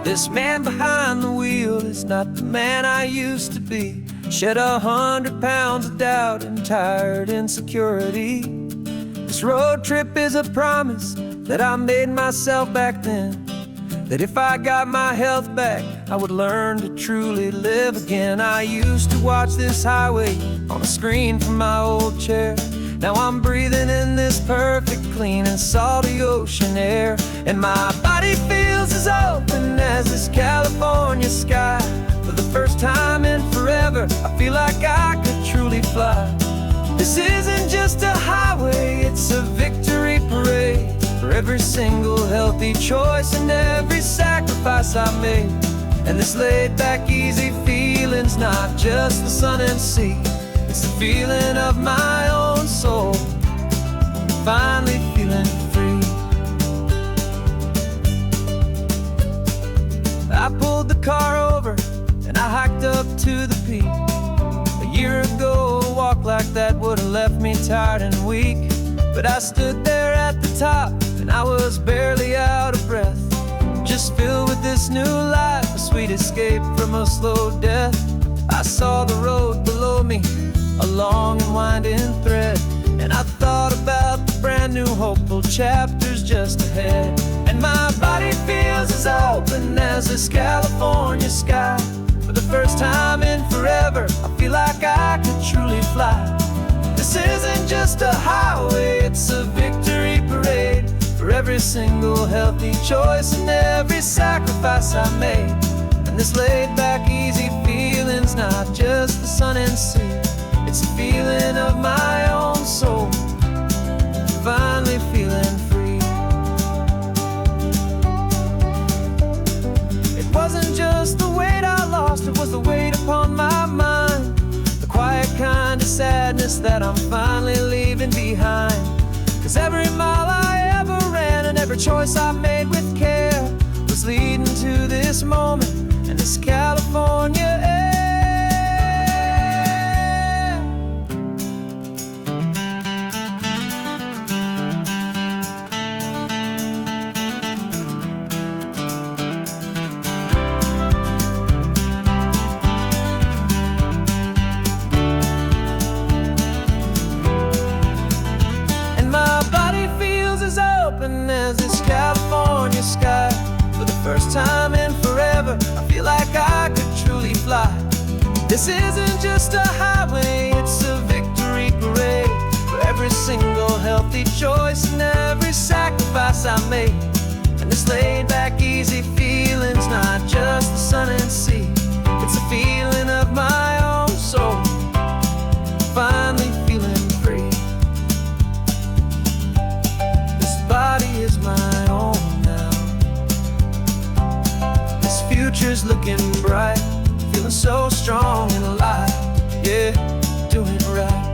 [SPEAKER 1] This man behind the wheel is not the man I used to be. Shed 100 pounds of doubt and tired insecurity. This road trip is a promise that I made myself back then, that if I got my health back, I would learn to truly live again. I used to watch this highway on a screen from my old chair. Now I'm breathing in this perfect, clean and salty ocean air, and my body feels as open as this California sky. For the first time in forever, I feel like I could truly fly. This isn't just a highway, it's a victory parade, for every single healthy choice and every sacrifice I made. And this laid back, easy feeling's not just the sun and sea, it's the feeling of my own soul, finally feeling free. I pulled the car over and I hiked up to the peak. A year ago, a walk like that would have left me tired and weak, but I stood there at the top and I was barely out of breath, just filled with this new life, a sweet escape from a slow death. I saw the road below me, a long and winding thread. And I thought about the brand new hopeful chapters just ahead. And my body feels as open as this California sky. For the first time in forever, I feel like I could truly fly. This isn't just a highway, it's a victory parade. For every single healthy choice and every sacrifice I made. And this laid back easy feeling's not just the sun and sea, it's a feeling of my own soul, finally feeling free. It wasn't just the weight I lost, it was the weight upon my mind. The quiet kind of sadness that I'm finally leaving behind. 'Cause every mile I ever ran and every choice I made with care was leading to this moment and this California air. As this California sky. For the first time in forever, I feel like I could truly fly. This isn't just a highway, it's a victory parade. For every single healthy choice and every sacrifice I made. And this laid back easy feeling's not just the sun and sea, it's a feeling of my own soul, finally feeling free. Body is my own now. This future's looking bright, feeling so strong and alive. Yeah, doing it right.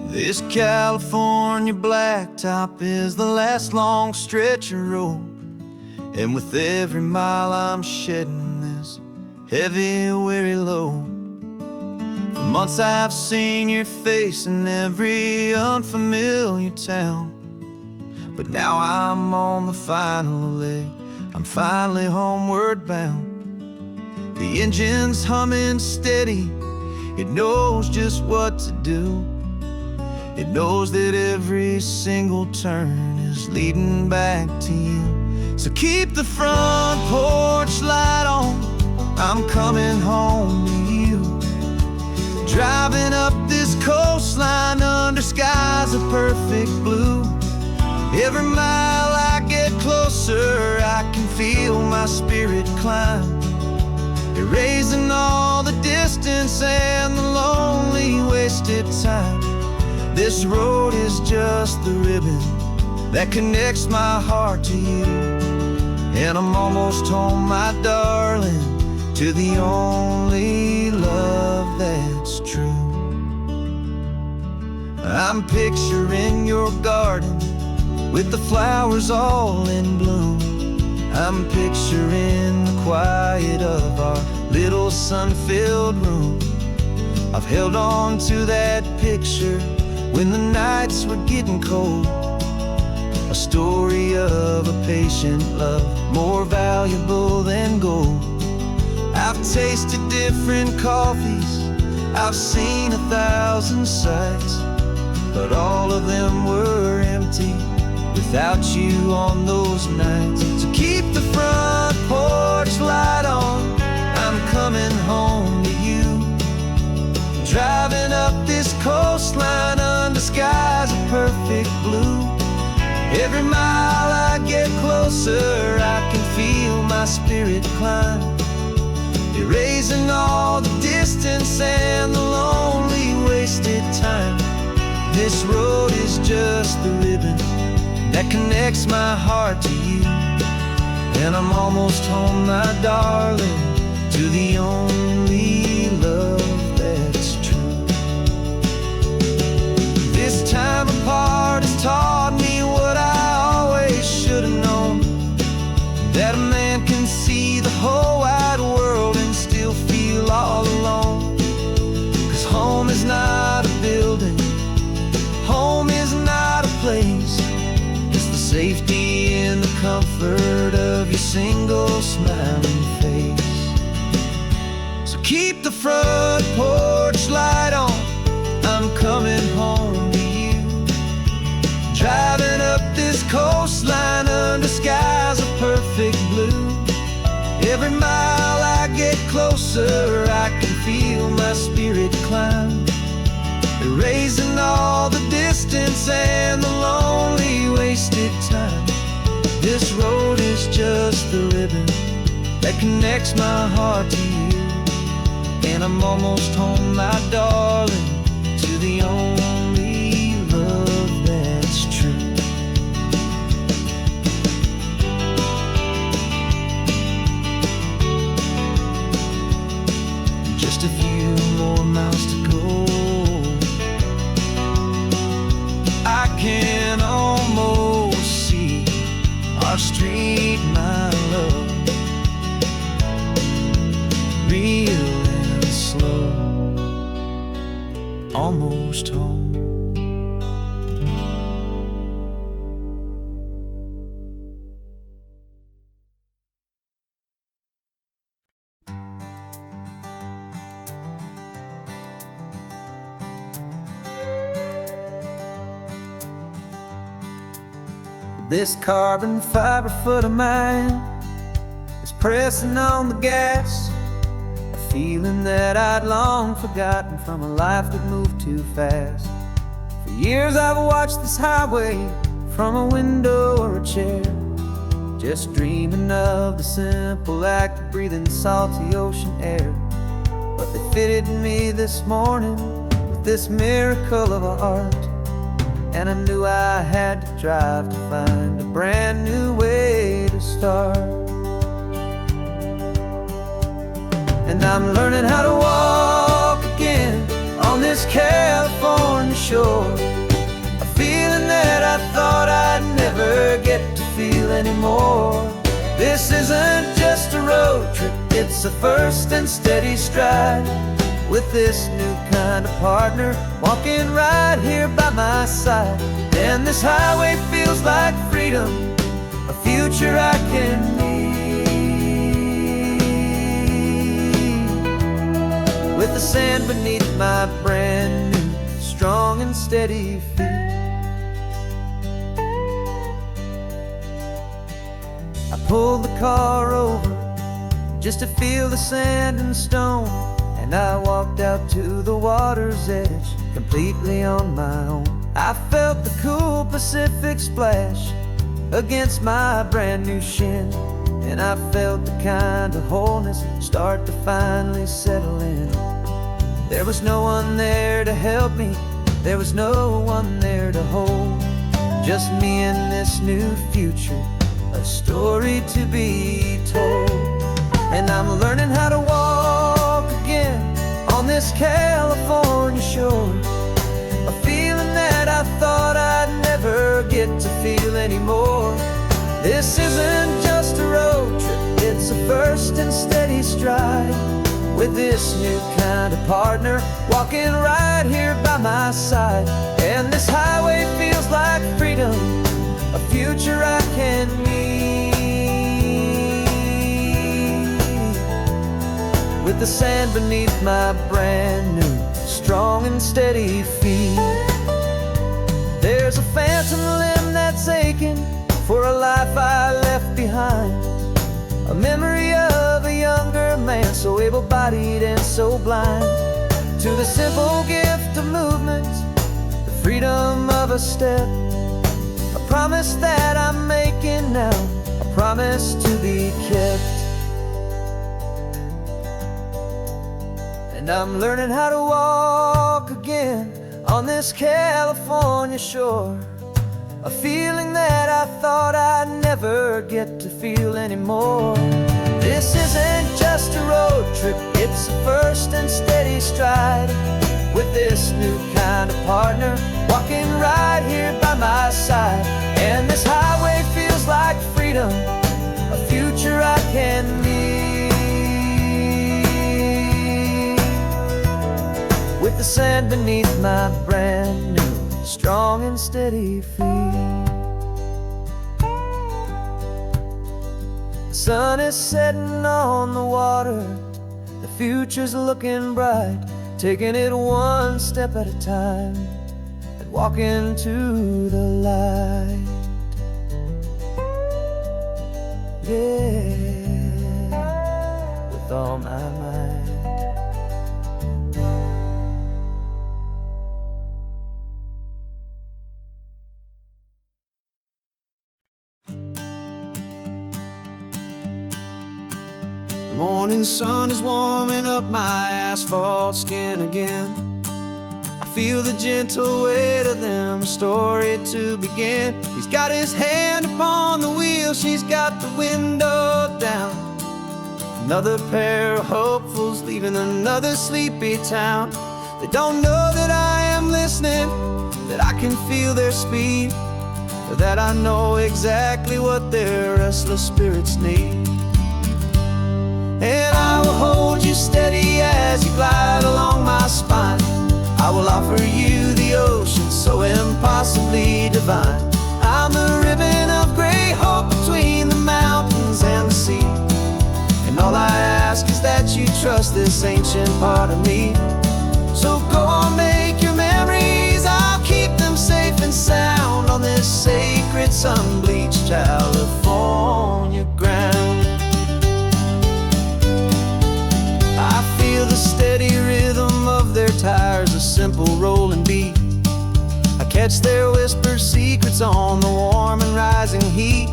[SPEAKER 1] This California blacktop is the last long stretch of road, and with every mile I'm shedding this heavy, weary load. For months I've seen your face in every unfamiliar town, but now I'm on the final leg, I'm finally homeward bound. The engine's humming steady, it knows just what to do. It knows that every single turn is leading back to you. So keep the front porch light on, I'm coming home to you. Driving up this coastline under skies of perfect blue. Every mile I get closer, I can feel my spirit climb, erasing all the distance and the lonely wasted time. This road is just the ribbon that connects my heart to you. And I'm almost home, my darling, to the only love that's true. I'm picturing your garden with the flowers all in bloom. I'm picturing the quiet of our little sun-filled room. I've held on to that picture when the nights were getting cold, a story of a patient love, more valuable than gold. I've tasted different coffees, I've seen 1,000 sights, but all of them were empty without you on those nights. So keep the front porch light on, I'm coming home to you. Driving up this coastline under skies of perfect blue. Every mile I get closer, I can feel my spirit climb, erasing all the distance and the lonely wasted time. This road is just the ribbon that connects my heart to you. And I'm almost home, my darling, to the only love that's true. This time apart has taught me what I always should have known. single smiling face. So keep the front porch light on, I'm coming home to you. Driving up this coastline under skies of perfect blue. Every mile I get closer, I can feel my spirit climb, erasing all the distance and the lonely wasted time. This road is just the ribbon that connects my heart to you, and I'm almost home, my darling, to the only love that's true. Just a few more miles to go, I can almost see our street, my love, real and slow, almost home. This carbon fiber foot of mine is pressing on the gas, a feeling that I'd long forgotten from a life that moved too fast. For years I've watched this highway from a window or a chair, just dreaming of the simple act of breathing salty ocean air. But they fitted me this morning with this miracle of art, and I knew I had to drive to find a brand new way to start. And I'm learning how to walk again on this California shore, a feeling that I thought I'd never get to feel anymore. This isn't just a road trip, it's a first and steady stride, with this new kind of partner walking right here by my side. And this highway feels like freedom, a future I can need, with the sand beneath my brand new strong and steady feet. I pulled the car over just to feel the sand and stone, and I walked out to the water's edge, completely on my own. I felt the cool Pacific splash against my brand new shin, and I felt the kind of wholeness start to finally settle in. There was no one there to help me, there was no one there to hold, just me and this new future, a story to be told. And I'm learning how to walk again on this California shore, a feeling that I thought I'd never get to feel anymore. This isn't just a road trip, it's a first and steady stride, with this new kind of partner walking right here by my side. And this highway feels like freedom, a future I can need, with the sand beneath my brand new strong and steady feet. There's a phantom limb that's aching for a life I left behind, a memory of a younger man so able-bodied and so blind, to the simple gift of movement, the freedom of a step, a promise that I'm making now, a promise to be kept. And I'm learning how to walk again on this California shore, a feeling that I thought I'd never get to feel anymore. This isn't just a road trip, it's a first and steady stride, with this new kind of partner walking right here by my side. And this highway feels like freedom, a future I can need, with the sand beneath my brand new strong and steady feet. sun is setting on the water, the future's looking bright, taking it one step at a time and walk into the light. Yeah, with all my might. The morning sun is warming up my asphalt skin again. I feel the gentle weight of them, a story to begin. He's got his hand upon the wheel, she's got the window down. Another pair of hopefuls leaving another sleepy town. They don't know that I am listening, that I can feel their speed, or that I know exactly what their restless spirits need. And I will hold you steady as you glide along my spine. I will offer you the ocean so impossibly divine. I'm the ribbon of gray hope between the mountains and the sea. And all I ask is that you trust this ancient part of me. So go on, make your memories, I'll keep them safe and sound on this sacred sun-bleached California ground. I feel the steady rhythm of their tires, a simple rolling beat. I catch their whispered secrets on the warm and rising heat.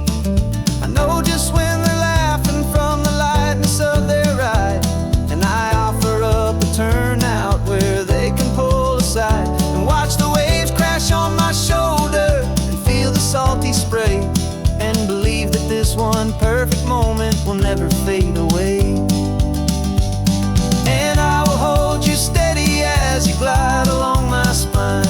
[SPEAKER 1] I know just when they're laughing from the lightness of their ride, and I offer up a turnout where they can pull aside and watch the waves crash on my shoulder and feel the salty spray, and believe that this one perfect moment will never fade away. And I will hold you steady as you glide along my spine.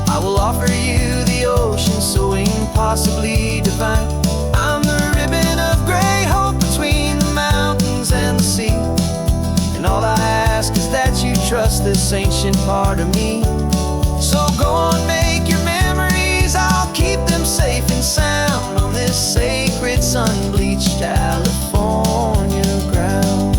[SPEAKER 1] I will offer you the ocean so impossibly divine. I'm the ribbon of gray hope between the mountains and the sea. And all I ask is that you trust this ancient part of me. So go on, make your memories, I'll keep them safe and sound on this sacred sun-bleached California ground.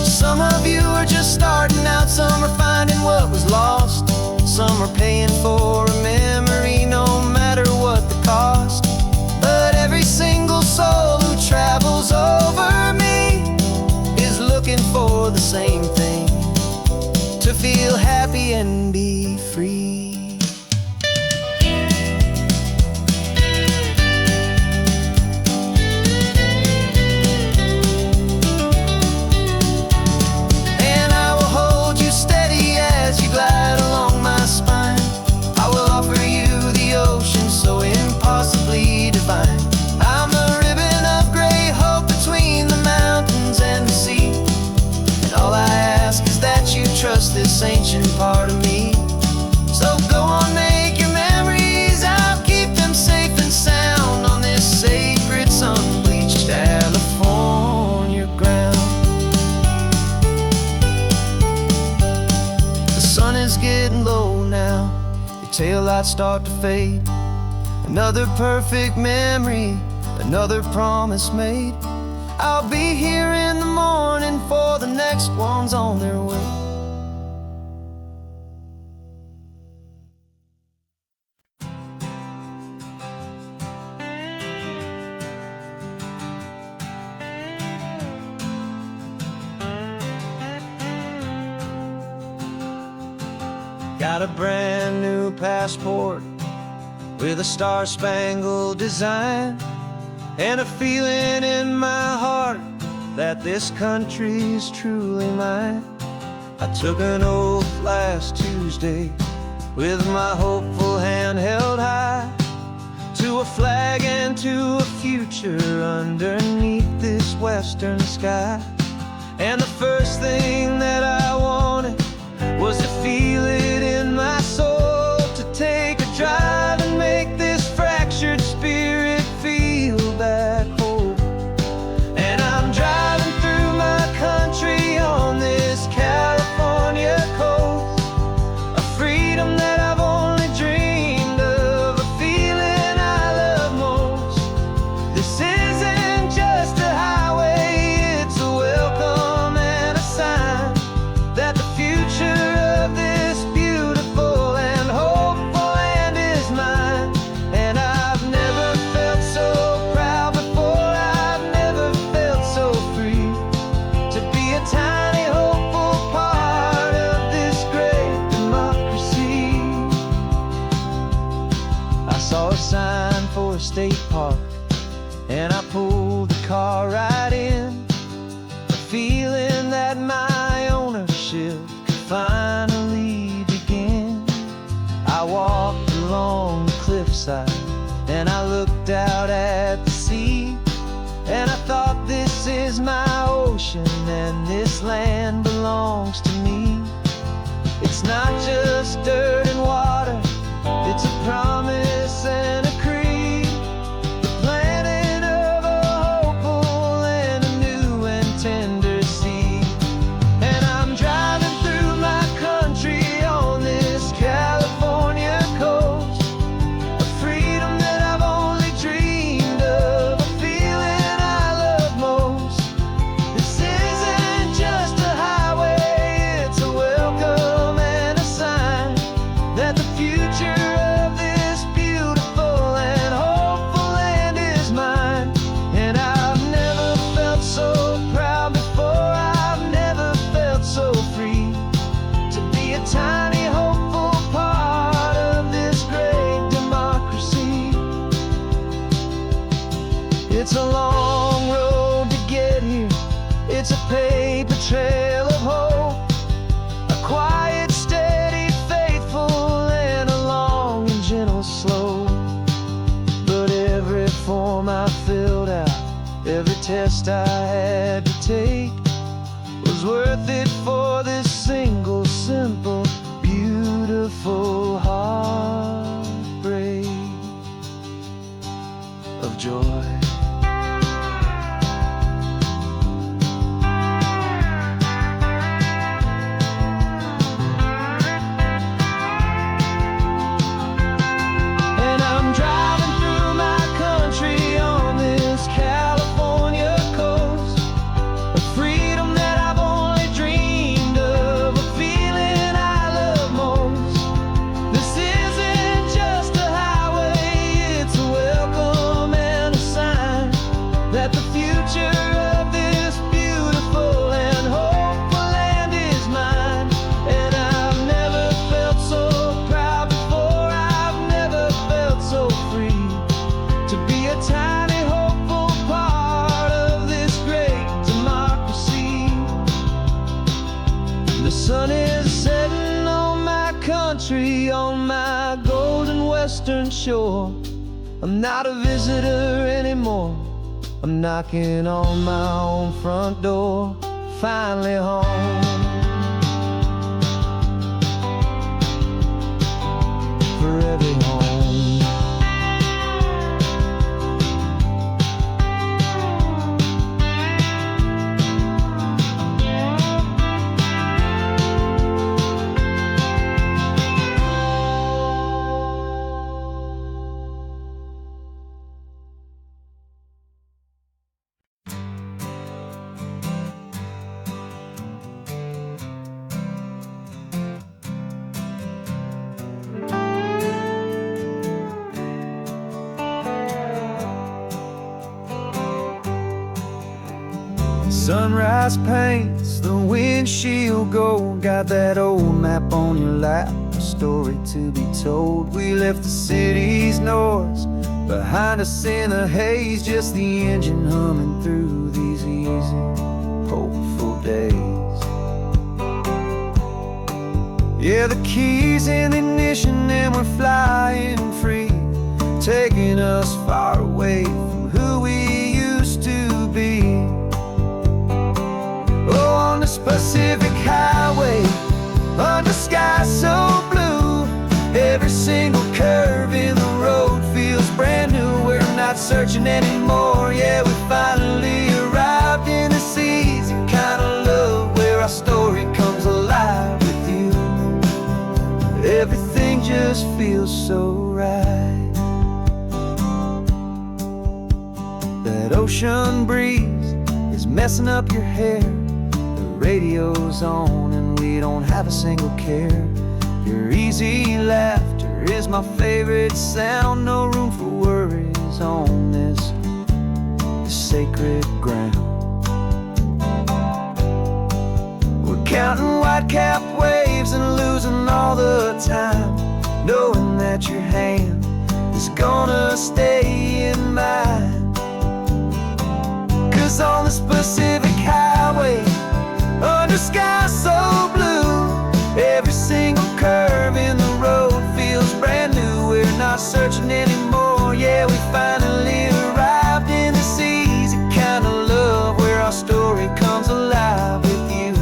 [SPEAKER 1] Some of you are just starting out, some are finding what was lost, some are paying for a memory no matter what the cost. But every single soul who travels over me is looking for the same thing, to feel happy and be free. I'm the ribbon of gray hope between the mountains and the sea. And all I ask is that you trust this ancient part of me. So go on, make your memories, I'll keep them safe and sound on this sacred sun-bleached California ground. The sun is getting low now, your taillights start to fade. Another perfect memory, another promise made. I'll be here in the morning for the next ones on their way. Got a brand new passport with a star-spangled design, and a feeling in my heart that this country's truly mine. I took an oath last Tuesday with my hopeful hand held high, to a flag and to a future underneath this western sky. And the first thing that I wanted was to feel it in my soul, to take a drive and make this fractured spirit feel back home. And I'm driving through my country on this California coast, a freedom that I've only dreamed of, a feeling I love most. feeling that my ownership could finally begin. I walked along the cliffside and I looked out at the sea, and I thought, this is my ocean and this land belongs to me. It's not just dirt and water, it's a promise and a creed, the planting of a hopeful and a new and tender seed. And I'm driving through my country on this California coast, a freedom that I've only dreamed of, a feeling I love most. This isn't just a highway, it's a welcome and a sign that the future of this beautiful and hopeful land is mine. And I've never felt so proud before, I've never felt so free to be a tiny hopeful part of this great democracy. It's a long road to get here, it's a paper trail of hope, a quiet, steady, faithful, and a long and gentle slope. But every form I filled out, every test I had to take, was worth it for this single, simple, beautiful heartbreak of joy. And I'm driving through my country on this California coast, a freedom that I've only dreamed of, a feeling I love most. This isn't just a highway, it's a welcome and a sign that the future of this beautiful and hopeful land is mine. And I've never felt so proud before, I've never felt so free to be a tiny hopeful part of this great democracy. The sun is setting on my country, on my golden western shore. I'm not a visitor anymore, I'm knocking on my own front door, finally home. For every home. Sunrise paints the windshield gold, got that old map on your lap, a story to be told. We left the city's noise behind us in the haze, just the engine humming through these easy, hopeful days. Yeah, the keys in the ignition and we're flying free, taking us far away from who we used to be. Oh, on this Pacific highway, under sky so blue, every single curve in the road feels brand new. We're not searching anymore, yeah, we finally arrived in this easy kind of love, where our story comes alive with you. Everything just feels so right. That ocean breeze is messing up your hair, radio's on and we don't have a single care. Your easy laughter is my favorite sound, no room for worries on this sacred ground. We're counting white-capped waves and losing all the time, knowing that your hand is gonna stay in mine. 'Cause on this Pacific highway, under sky so blue. Every single curve in the road feels brand new. We're not searching anymore, yeah, we finally arrived in this easy kind of love where our story comes alive with you.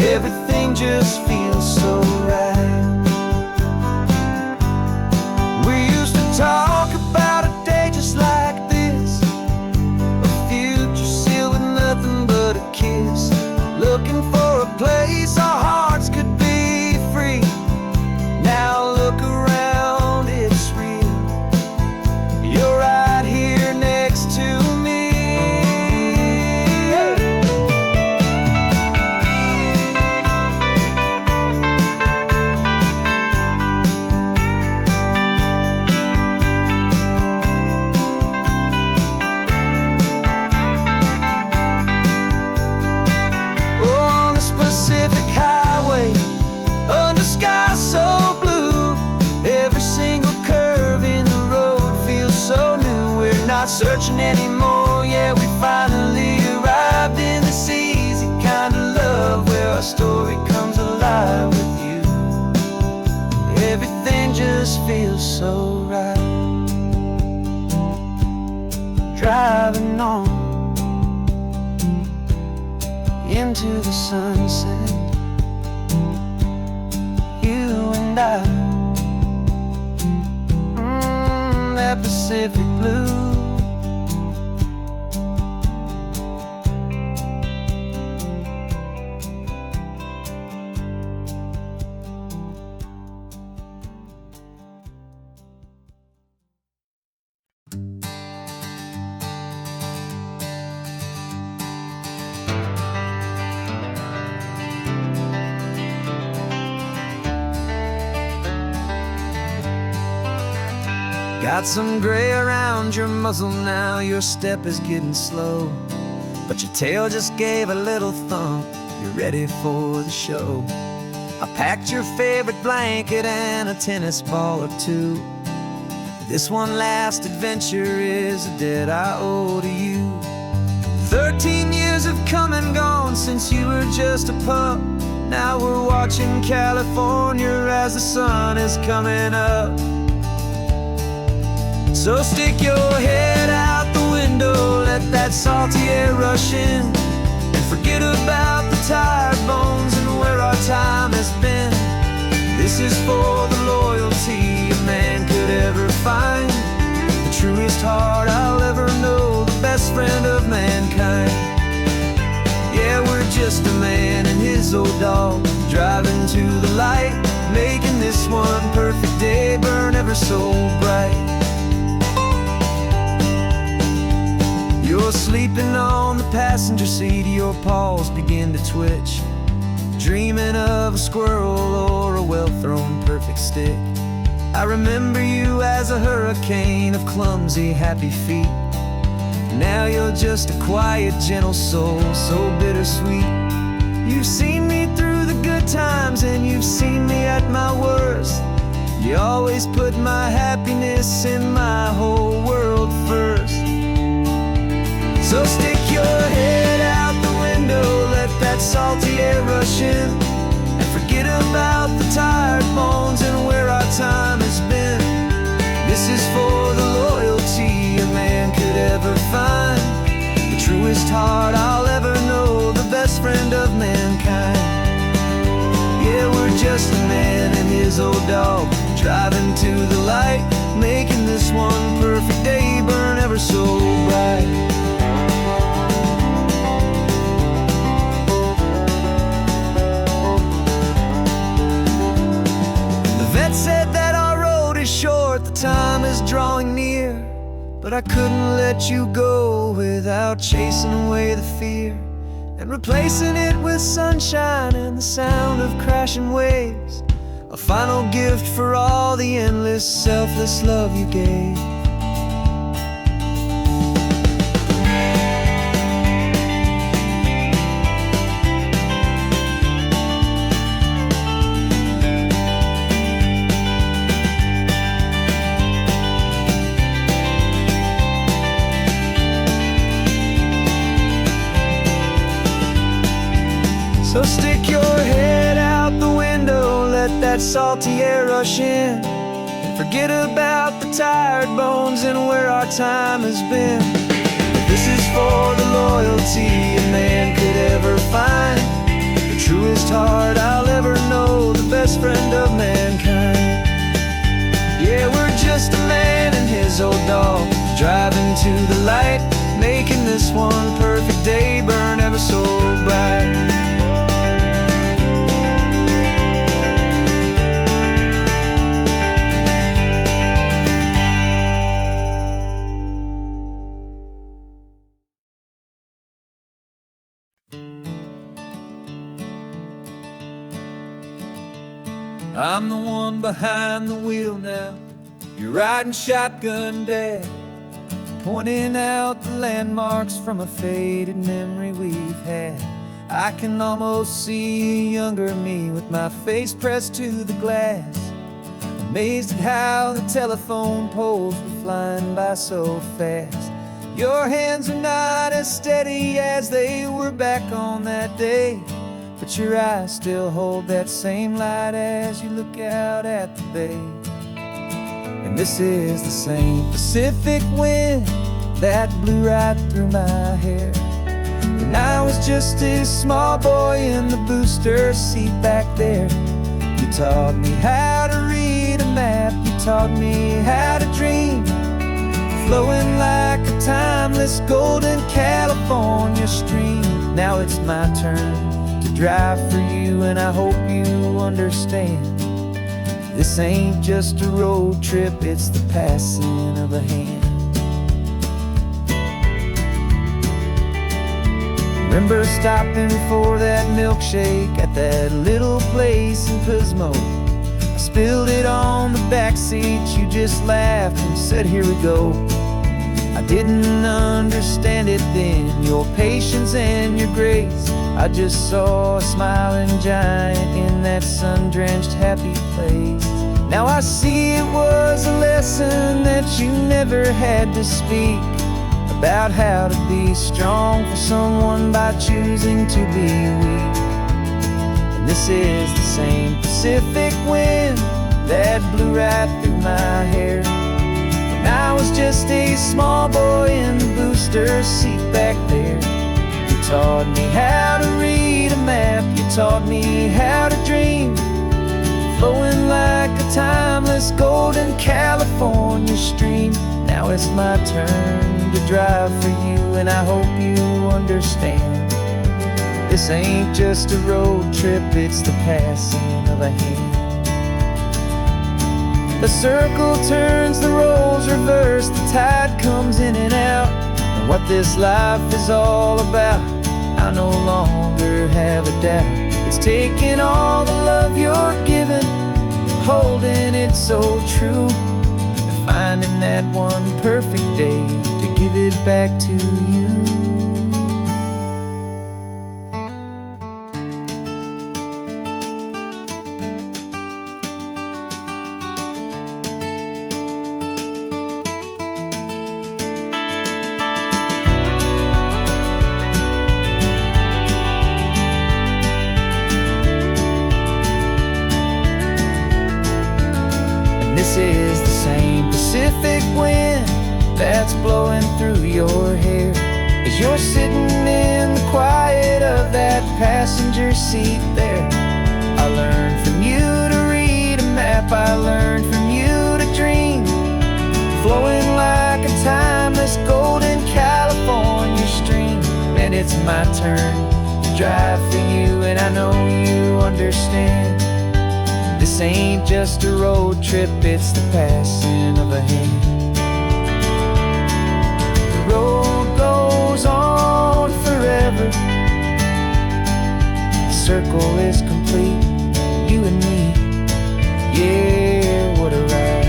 [SPEAKER 1] Everything just feels so right. We used to talk about a day just like this, a future sealed with nothing but a kiss, looking for a place our hearts could be free. Now look around, it's real. You're right here next to me. On the Pacific Highway, under sky so blue, every single curve in the road feels so new. We're not searching anymore, yeah, we finally arrived in this easy kind of love where our story comes alive with you. Everything just feels so right. Driving on into the sunset, you and I, that Pacific blue. Got some gray around your muzzle now, your step is getting slow, but your tail just gave a little thump, you're ready for the show. I packed your favorite blanket and a tennis ball or two. This one last adventure is a debt I owe to you. 13 years have come and gone since you were just a pup. Now we're watching California as the sun is coming up. So stick your head out the window, let that salty air rush in, and forget about the tired bones and where our time has been. This is for the loyalty a man could ever find, the truest heart I'll ever know, the best friend of mankind. Yeah, we're just a man and his old dog, driving to the light, making this one perfect day burn ever so bright. You're sleeping on the passenger seat, your paws begin to twitch, dreaming of a squirrel or a well-thrown perfect stick. I remember you as a hurricane of clumsy, happy feet. Now you're just a quiet, gentle soul, so bittersweet. You've seen me through the good times and you've seen me at my worst. You always put my happiness in my whole world first. So stick your head out the window, let that salty air rush in, and forget about the tired bones and where our time has been. This is for the loyalty a man could ever find, the truest heart I'll ever know, the best friend of mankind. Yeah, we're just a man and his old dog, driving to the light, making this one perfect day burn ever so bright. Said that our road is short, the time is drawing near, but I couldn't let you go without chasing away the fear and replacing it with sunshine and the sound of crashing waves, a final gift for all the endless, selfless love you gave. So stick your head out the window, let that salty air rush in, and forget about the tired bones and where our time has been. This is for the loyalty a man could ever find, the truest heart I'll ever know, the best friend of mankind. Yeah, we're just a man and his old dog, driving to the light, making this one perfect day burn ever so bright. I'm the one behind the wheel now, you're riding shotgun, Dad, pointing out the landmarks from a faded memory we've had. I can almost see a younger me with my face pressed to the glass, amazed at how the telephone poles were flying by so fast. Your hands are not as steady as they were back on that day, but your eyes still hold that same light as you look out at the bay. And this is the same Pacific wind that blew right through my hair when I was just a small boy in the booster seat back there. You taught me how to read a map, you taught me how to dream, flowing like a timeless golden California stream. Now it's my turn to drive for you, and I hope you understand, this ain't just a road trip, it's the passing of a hand. Remember stopping for that milkshake at that little place in Pismo? I spilled it on the back seat, you just laughed and said, here we go. I didn't understand it then, your patience and your grace. I just saw a smiling giant in that sun-drenched happy place. Now I see it was a lesson that you never had to speak, about how to be strong for someone by choosing to be weak. And this is the same Pacific wind that blew right through my hair when I was just a small boy in the booster seat back there. You taught me how to read a map, you taught me how to dream, flowing like a timeless golden California stream. Now it's my turn to drive for you, and I hope you understand, this ain't just a road trip, it's the passing of a hand. The circle turns, the roles reverse, the tide comes in and out, and what this life is all about, I no longer have a doubt. It's taking all the love you're giving, holding it so true, and finding that one perfect day to give it back to you. This is the same Pacific wind that's blowing through your hair as you're sitting in the quiet of that passenger seat there. I learned from you to read a map, I learned from you to dream, flowing like a timeless golden California stream. And it's my turn to drive for you, and I know you understand, this ain't just a road trip, it's the passing of a hand. The road goes on forever, the circle is complete, you and me, yeah, what a ride.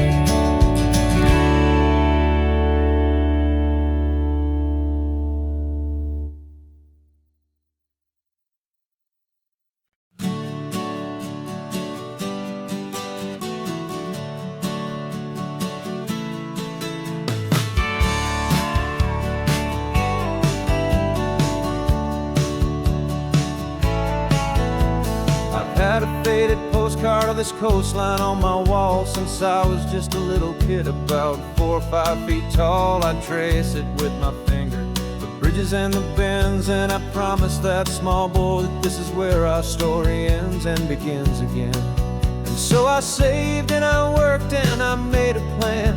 [SPEAKER 2] faded postcard of this coastline on my wall. Since I was just a little kid, about 4 or 5 feet tall, I'd trace it with my finger, the bridges and the bends, and I promised that small boy that this is where our story ends and begins again. And so I saved and I worked and I made a plan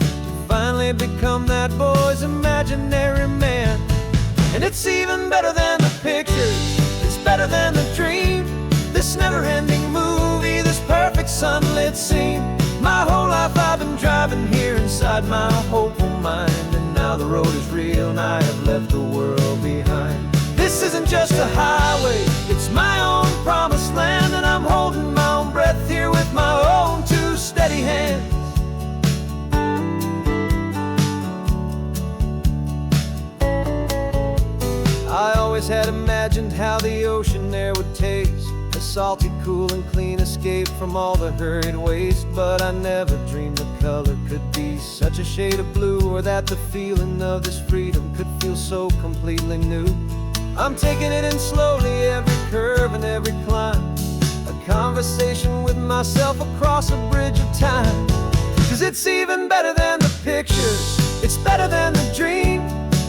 [SPEAKER 2] to finally become that boy's imaginary man. And it's even better than the pictures, it's better than the dream, this never-ending movie, this perfect sunlit scene. My whole life I've been driving here inside my hopeful mind, and now the road is real and I have left the world behind. This isn't just a highway, it's my own promised land, and I'm holding my own breath here with my own 2 steady hands. I always had imagined how the ocean there would taste, a salty, cool and clean escape from all the hurried waste. But I never dreamed the color could be such a shade of blue, or that the feeling of this freedom could feel so completely new. I'm taking it in slowly, every curve and every climb, a conversation with myself across a bridge of time. 'Cause it's even better than the pictures, it's better than the dream,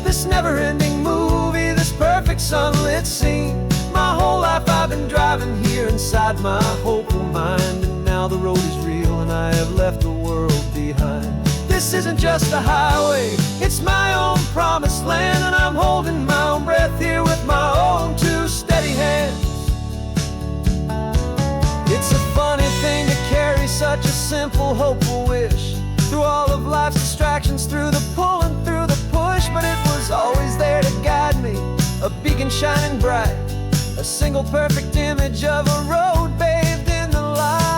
[SPEAKER 2] this never-ending movie, this perfect sunlit scene. My whole life I've been driving here inside my hopeful mind, and now the road is real and I have left the world behind. This isn't just a highway, it's my own promised land, and I'm holding my own breath here with my own 2 steady hands. It's a funny thing to carry such a simple, hopeful wish through all of life's distractions, through the pull and through the push, but it was always there to guide me, a beacon shining bright, a single perfect image of a road bathed in the light.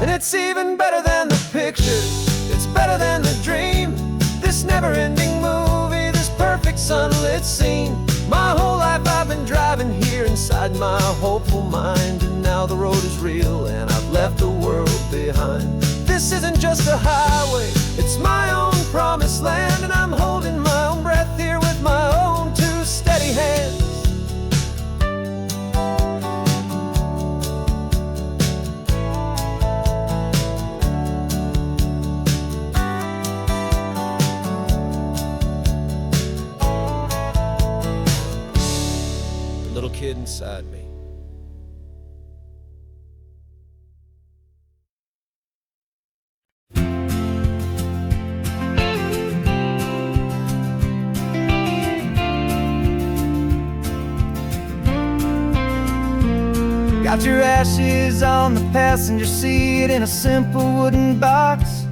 [SPEAKER 2] And it's even better than the pictures, it's better than the dream, this never-ending movie, this perfect sunlit scene. My whole life I've been driving here inside my hopeful mind, and now the road is real and I've left the world behind. This isn't just a highway, it's my own promised land, and I'm holding my own breath here with my own 2 steady hands. Little kid inside me. Got your ashes on the passenger seat in a simple wooden box.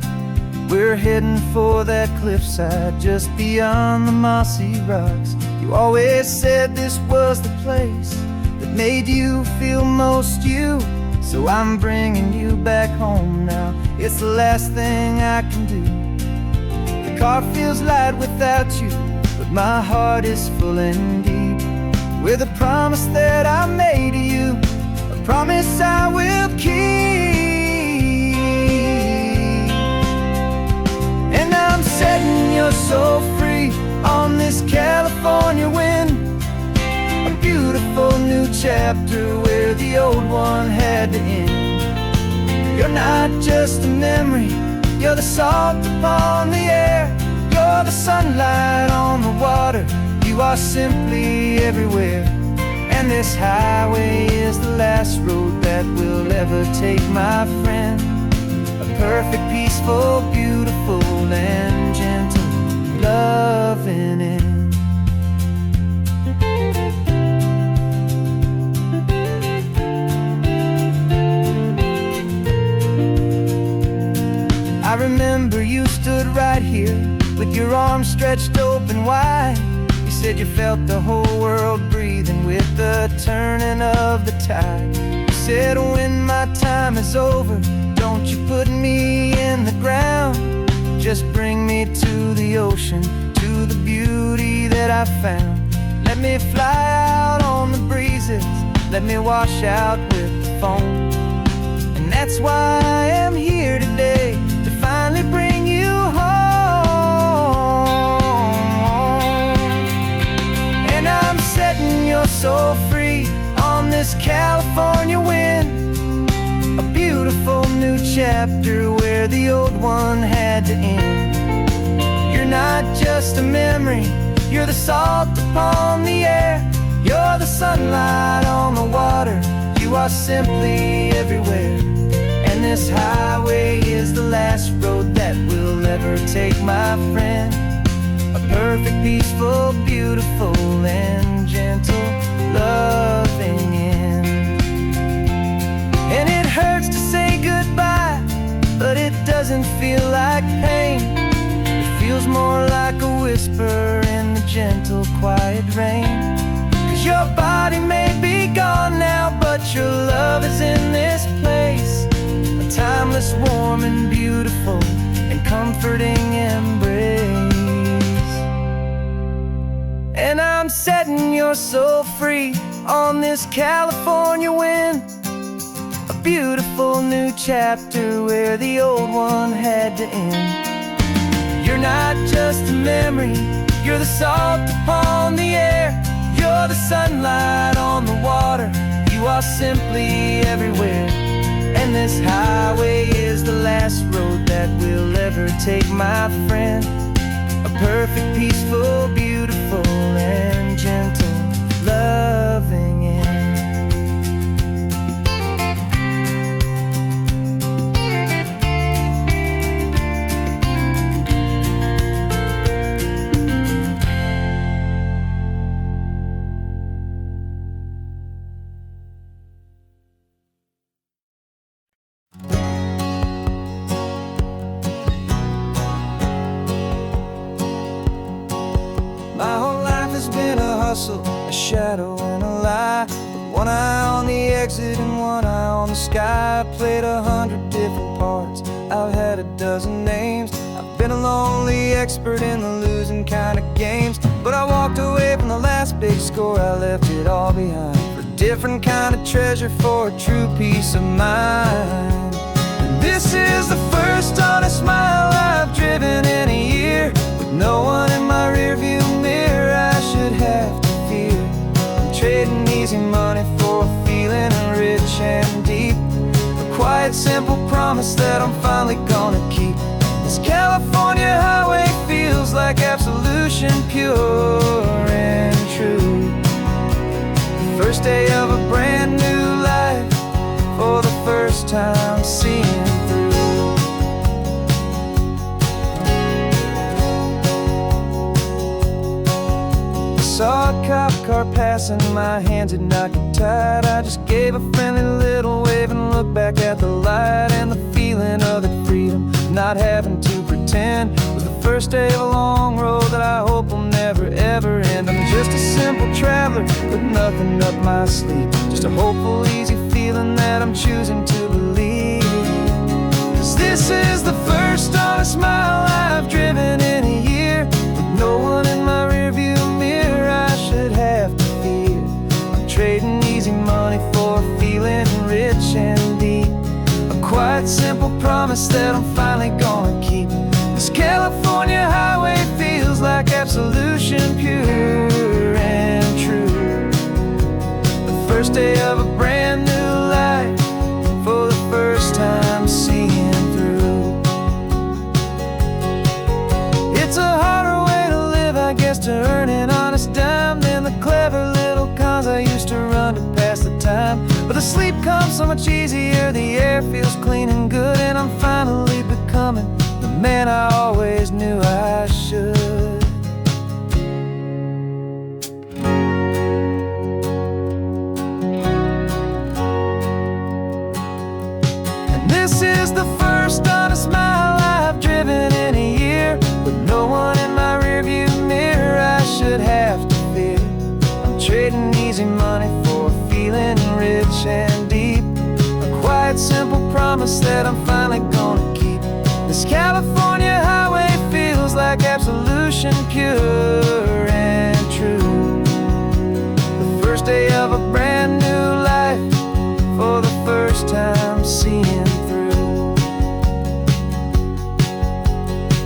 [SPEAKER 2] We're heading for that cliffside just beyond the mossy rocks. You always said this was the place that made you feel most you, so I'm bringing you back home now. It's the last thing I can do. The car feels light without you, but my heart is full and deep with a promise that I made to you, a promise I will keep. And I'm setting your soul free on this California wind, a beautiful new chapter where the old one had to end. You're not just a memory, you're the salt upon the air, you're the sunlight on the water, you are simply everywhere. And this highway is the last road that we'll ever take, my friend. A perfect, peaceful, beautiful and gentle loving end. I remember you stood right here with your arms stretched open wide. You said you felt the whole world breathing with the turning of the tide. You said when my time is over, don't you put me in the ground, just bring me to the ocean, to the beauty that I found. Let me fly out on the breezes, let me wash out with the
[SPEAKER 1] phone. And that's why I am here today, to finally bring you home. And I'm setting your soul free on this California wind, a beautiful new chapter where the old one had to end. You're not just a memory, you're the salt upon the air, you're the sunlight on the water, you are simply everywhere. And this highway is the last road that will ever take, my friend. A perfect, peaceful, beautiful, and gentle, loving end. And it hurts to say goodbye, but it doesn't feel like pain. It feels more like a whisper in the gentle, quiet rain. 'Cause your body may be gone now, but your love is in this place, a timeless, warm, and beautiful, and comforting embrace. And I'm setting your soul free on this California wind, a beautiful new chapter where the old one had to end. You're not just a memory, you're the salt upon the air, you're the sunlight on the water, you are simply everywhere. And this highway is the last road that we'll ever take, my friend. A perfect, peaceful, beautiful, and gentle, loving end. My whole life has been a hustle, a shadow and a lie, with one eye on the exit and one eye on the sky. I played 100 different parts, I've had a dozen names, I've been a lonely expert in the losing kind of games. But I walked away from the last big score, I left it all behind, for a different kind of treasure, for a true peace of mind. And this is the first honest mile I've driven in a year, with no one in my rearview mirror I should have to fear. I'm trading easy money for a feeling rich and deep, a quiet, simple promise that I'm finally gonna keep. This California highway feels like absolution, pure and true. The first day of a brand new life, for the first time seeing through. Saw a cop car passing, my hands had not got tied. I just gave a friendly little wave and looked back at the light. And the feeling of that freedom, not having to pretend, was the first day of a long road that I hope will never ever end. I'm just a simple traveler with nothing up my sleeve, just a hopeful, easy feeling that I'm choosing to believe. 'Cause this is the first honest mile I've driven in a year, with no one in my rearview mirror I should have to fear. I'm trading easy money for a feeling rich and deep, a quiet, simple promise that I'm finally gonna keep. This California highway feels like absolution, pure and true. The first day of a brand new life, for the first time seeing through. It's a harder way to live, I guess, to earn an honest dime than the clever little cons I used to run to pass the time. But the sleep comes so much easier, the air feels clean and good, and I'm finally becoming the man I always knew I should. And this is the first honest mile I've driven in a year, with no one in my rearview mirror I should have to fear. I'm trading easy money for a feeling rich and deep, a quiet, simple promise that I'm finally gonna keep. This California highway feels like absolution, pure and true. The first day of a brand new life, for the first first time seeing through.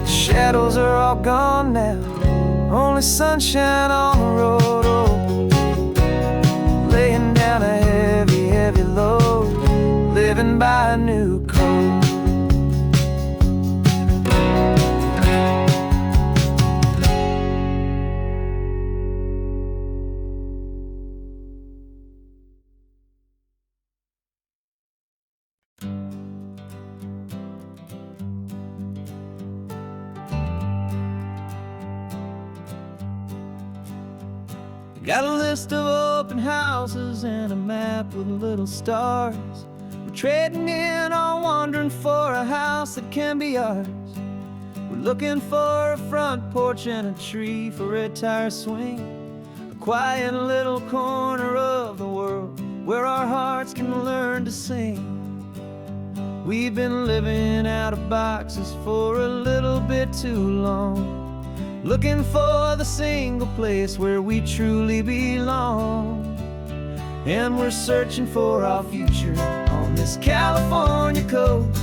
[SPEAKER 1] The shadows are all gone now, only sunshine on the road. Oh, laying down a heavy, heavy load, living by a new code. Got a list of open houses and a map with little stars. We're trading in or wandering for a house that can be ours. We're looking for a front porch and a tree for a tire swing, a quiet little corner of the world where our hearts can learn to sing. We've been living out of boxes for a little bit too long, looking for the single place where we truly belong. And we're searching for our future on this California coast,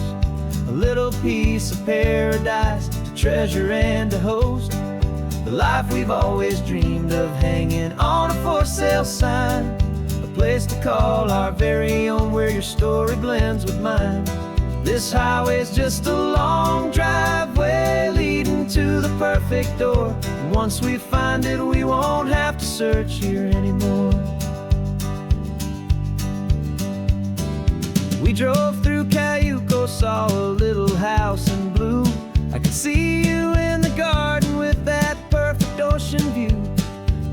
[SPEAKER 1] a little piece of paradise to treasure and to host, the life we've always dreamed of hanging on a for sale sign, a place to call our very own where your story blends with mine. This highway's just a long driveway leading to the perfect door, and once we find it, we won't have to search here anymore. We drove through Cayuco, saw a little house in blue. I could see you in the garden with that perfect ocean view.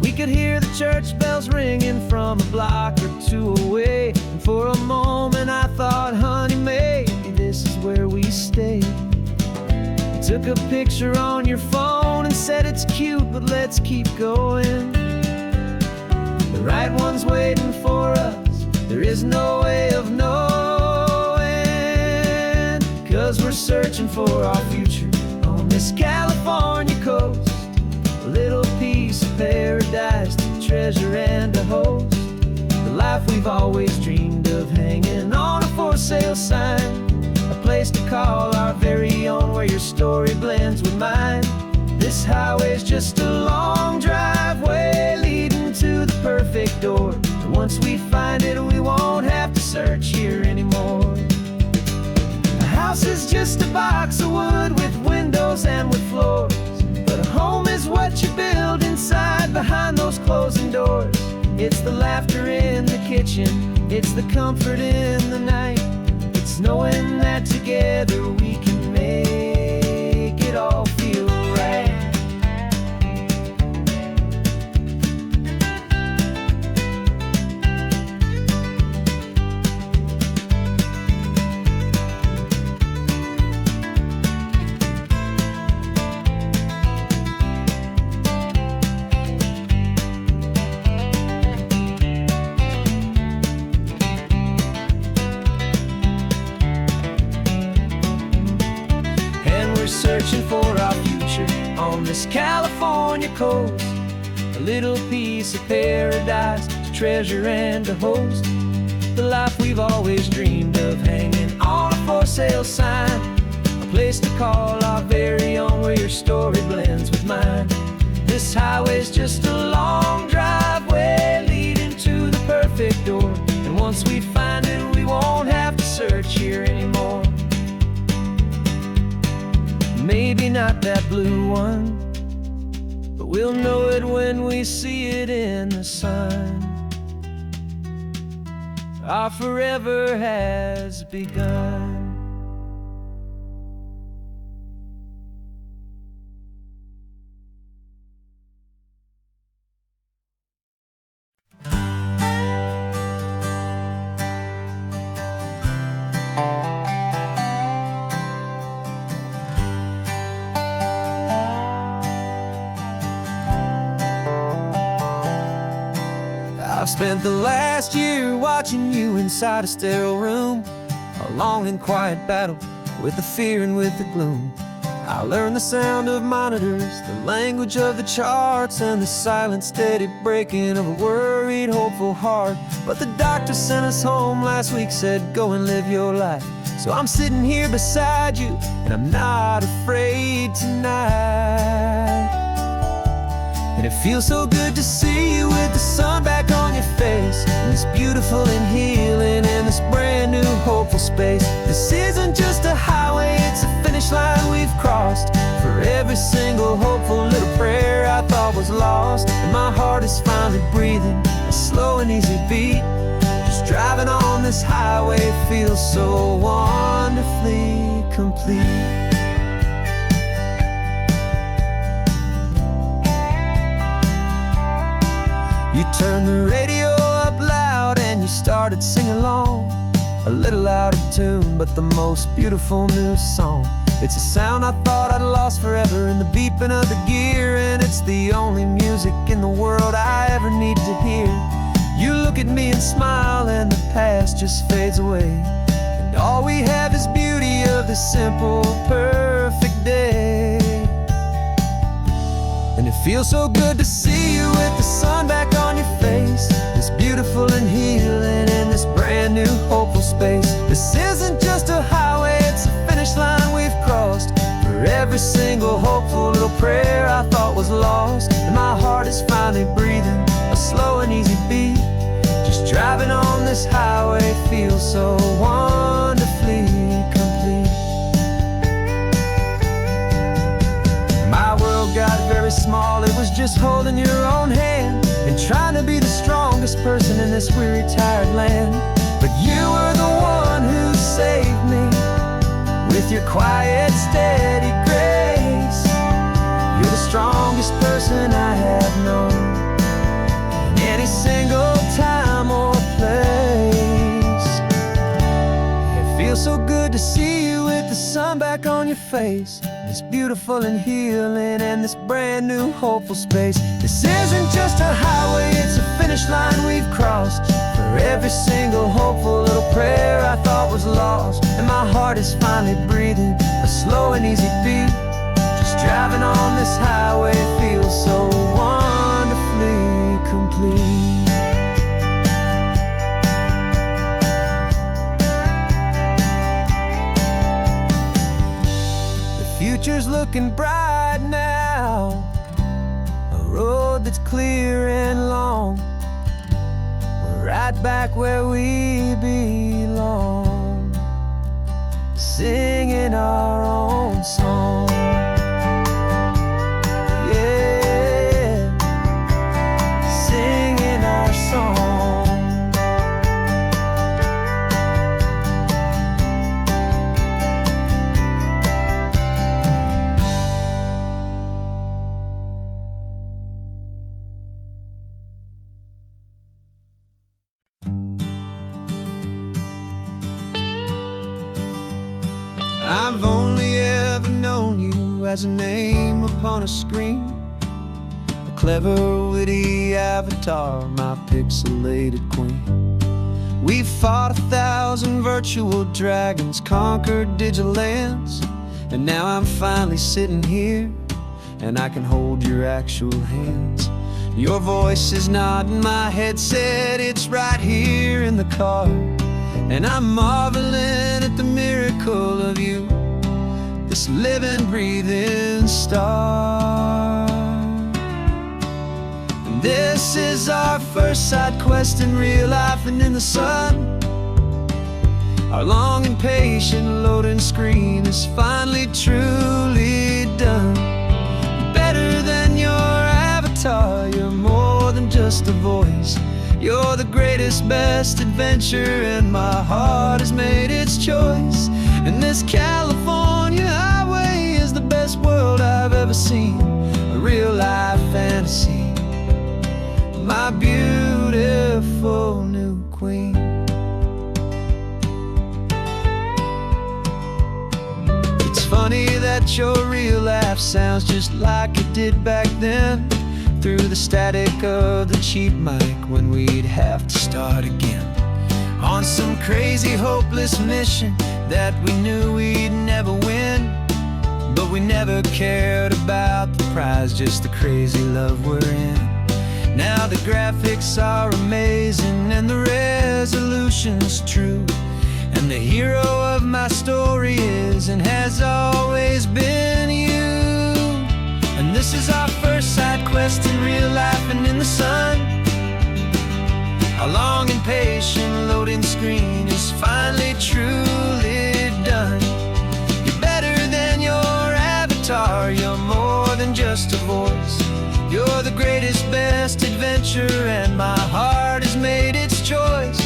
[SPEAKER 1] We could hear the church bells ringing from a block or two away, and for a moment I thought, honey, maybe this is where we stay. You took a picture on your phone and said it's cute, but let's keep going. The right one's waiting for us, there is no way of knowing, 'cause we're searching for our future on this California coast, a little piece of paradise to treasure and to host, the life we've always dreamed of hanging on a for sale sign, a place to call our very own where your story blends with mine. This highway's just a long driveway leading to the perfect door, and once we find it, we won't have to search here anymore. A house is just a box of wood with windows and with floors, but a home is what you build inside behind those closing doors. It's the laughter in the kitchen, it's the comfort in the night, it's knowing that together we can make it all feel right. Searching for our future on this California coast, a little piece of paradise to treasure and to host, the life we've always dreamed of hanging on a for sale sign, a place to call our very own where your story blends with mine. This highway's just a long driveway leading to the perfect door, and once we find it, we won't have to search here anymore. Maybe not that blue one, but we'll know it when we see it in the sun. Our forever has begun. I've spent the last year watching you inside a sterile room, a long and quiet battle with the fear and with the gloom.
[SPEAKER 2] I learned the sound of monitors, the language of the charts, and the silent, steady breaking of a worried, hopeful heart. But the doctor sent us home last week, said, go and live your life. So I'm sitting here beside you, and I'm not afraid tonight. And it feels so good to see you with the sun back on your face, and this beautiful and healing in this brand new hopeful space. This isn't just a highway, it's a finish line we've crossed. For every single hopeful little prayer I thought was lost, and my heart is finally breathing a slow and easy beat. Just driving on this highway feels so wonderfully complete. You turned the radio up loud and you started singing along, a little out of tune, but the most beautiful new song. It's a sound I thought I'd lost forever in the beeping of the gear, and it's the only music in the world I ever need to hear. You look at me and smile, and the past just fades away, and all we have is beauty of this simple, perfect day. And it feels so good to see you with the sun back on your face, this beautiful and healing in this brand new hopeful space. This isn't just a highway, it's a finish line we've crossed. For every single hopeful little prayer I thought was lost, and my heart is finally breathing a slow and easy beat. Just driving on this highway feels so wonderfully complete. My world got very small, it was just holding your own hand and trying to be the strongest person in this weary, tired land. But you were the one who saved me with your quiet, steady grace. You're the strongest person I have known in any single time or place. It feels so good to see you with the sun back on your face, this beautiful and healing and this brand new hopeful space. This isn't just a highway, it's a finish line we've crossed. For every single hopeful little prayer I thought was lost, and my heart is finally breathing a slow and easy beat. Just driving on this highway feels so wonderfully complete. Future's looking bright now, a road that's clear and long. We're right back where we belong, singing our own song. Yeah, singing our song. I've only ever known you as a name upon a screen, a clever, witty avatar, my pixelated queen. We've fought 1,000 virtual dragons, conquered digital lands, and now I'm finally sitting here, and I can hold your actual hands. Your voice is not in my headset, it's right here in the car, and I'm marveling at the miracle of you, this living, breathing star. And this is our first side quest in real life and in the sun. Our long and patient loading screen is finally truly done. Better than your avatar, you're more than just a voice. You're the greatest, best adventure, and my heart has made its choice. And this California highway is the best world I've ever seen, a real life fantasy, my beautiful new queen. It's funny that your real life sounds just like it did back then, through the static of the cheap mic when we'd have to start again, on some crazy hopeless mission that we knew we'd never win.
[SPEAKER 1] but we never cared about the prize, just the crazy love we're in. Now the graphics are amazing and the resolution's true, and the hero of my story is and has always been you. And this is our first side quest in real life and in the sun. Our long and patient loading screen is finally truly done. You're better than your avatar, you're more than just a voice. You're the greatest, best adventure, and my heart has made its choice.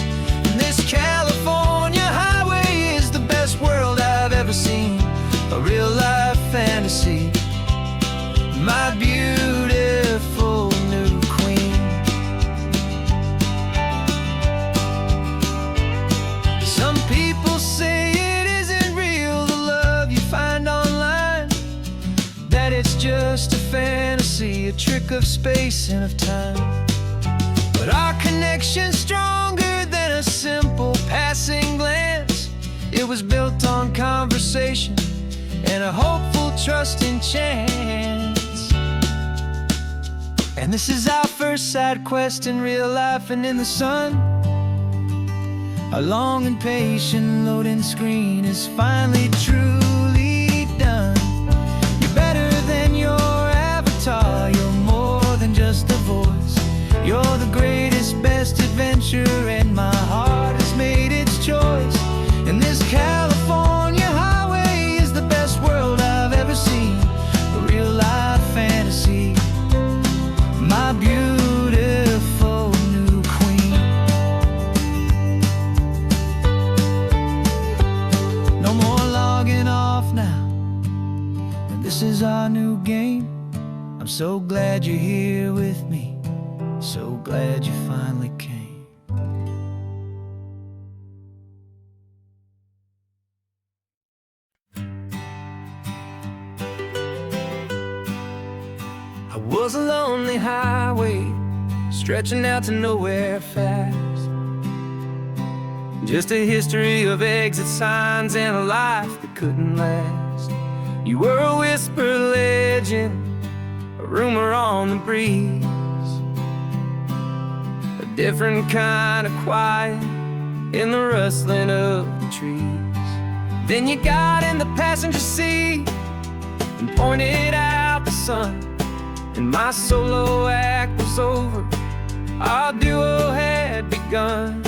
[SPEAKER 1] And this California highway is the best world I've ever seen, a real life fantasy, my beautiful new queen. Some people say it isn't real, the love you find online, that it's just a fantasy, a trick of space and of time. But our connection's stronger than a simple passing glance. It was built on conversation and a hopeful, trusting chance. And this is our first side quest in real life and in the sun. Our long and patient loading screen is finally truly done. You're better than your avatar, you're more than just a voice. You're the greatest, best adventure, and my heart has made its choice. And this California highway is the best world I've ever seen, a real life fantasy, my beautiful new queen. No more logging off now, and this is our new game. I'm so glad you're here with me, so glad you finally came. I was a lonely highway, stretching out to nowhere fast. Just a history of exit signs and a life that couldn't last. You were a whisper legend, a rumor on the breeze, a different kind of quiet in the rustling of the trees. Then you got in the passenger seat and pointed out the sun, and my solo act was over, our duo had begun.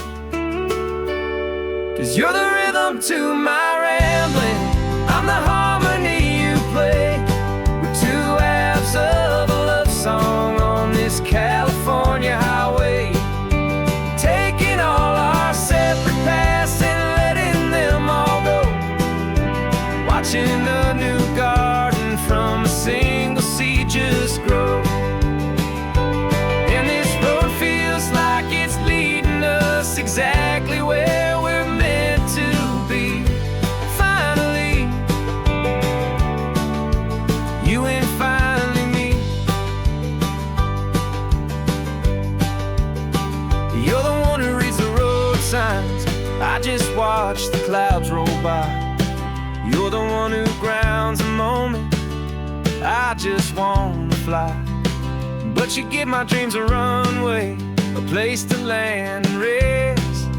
[SPEAKER 1] 'Cause you're the rhythm to my rambling, I'm the harmony you play. We're two halves of a love song on this California highway, taking all our separate paths and letting them all go, watching a new garden from a single seed just grow. And this road feels like it's leading us exactly where we're meant to be. Finally, you and finally me. You're the one who reads the road signs, I just watch the clouds roll by. You're the one who grounds a moment, I just wanna fly. But you give my dreams a runway, a place to land and rest.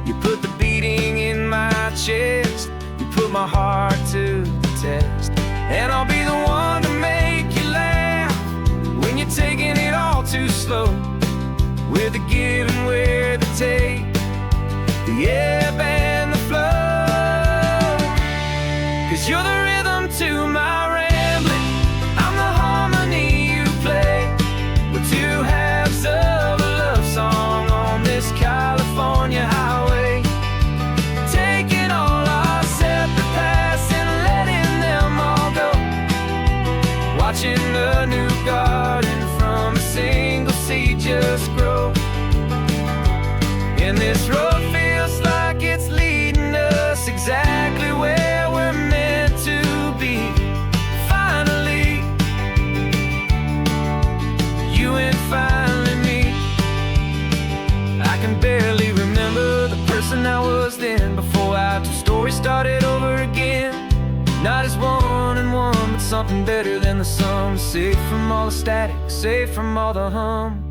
[SPEAKER 1] You put the beating in my chest, you put my heart to the test. And I'll be the one to make you laugh when you're taking it all too slow. We're the give and we're the take, the ebb and the flow. 'Cause you're the rhythm to my rambling, I'm the harmony you play. We're two halves of a love song on this California highway, taking all our separate paths and letting them all go, watching a new garden from a single seed just grow. And this road feels like it's leading us exactly where we're meant to be. Finally, you and finally me. I can barely remember the person I was then, before our two stories started over again. Not as one and one, but something better than the sum. Safe from all the static, safe from all the hum.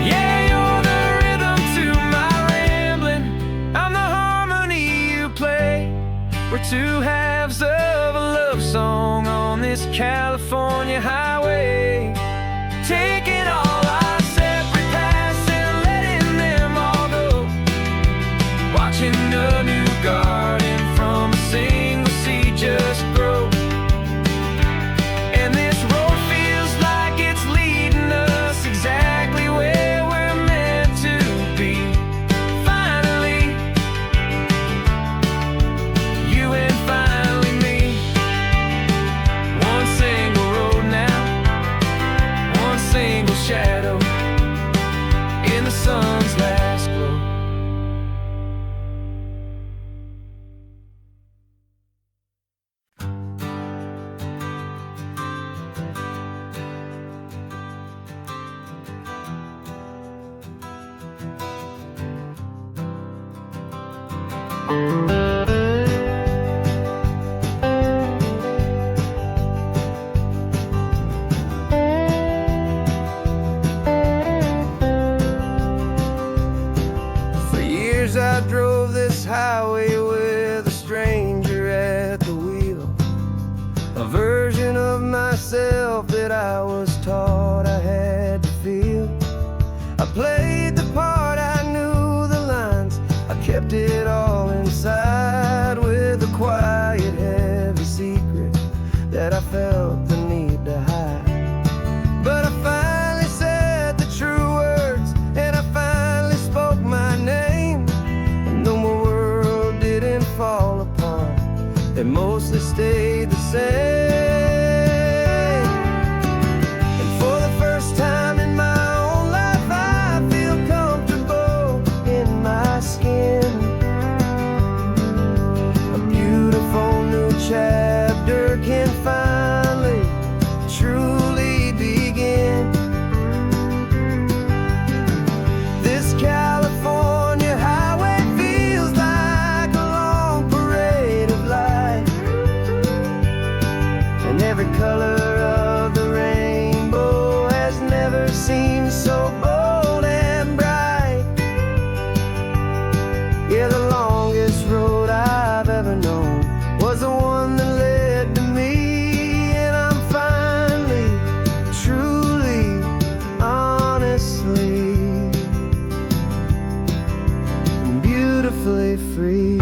[SPEAKER 1] Yeah, you're the rhythm to my rambling. I'm the harmony you play. We're two halves of a love song on this California highway, taking all our separate paths and letting them all go, watching a new garden from a single seed just grow. And this road feels like it's leading us exactly where we're meant to be. Finally, you and finally me. One single road now, one single shadow in the sun's last glow. For years I drove this highway with a stranger at the wheel, a version of myself that I was taught I had to feel. I played the part, I knew the lines, I kept it all inside with a quiet, heavy secret that I felt the need to hide. But I finally said the true words, and I finally spoke my name. And though my world didn't fall apart, it mostly stayed the same. And for the first time in my own life, I feel comfortable in my skin. A beautiful new chapter can finally truly begin. This California highway feels like a long parade of light, and every color of the rainbow has never seemed so bold and bright. Yeah, the longest road I've ever known was the one that led to me, and I'm finally, truly, honestly, beautifully free.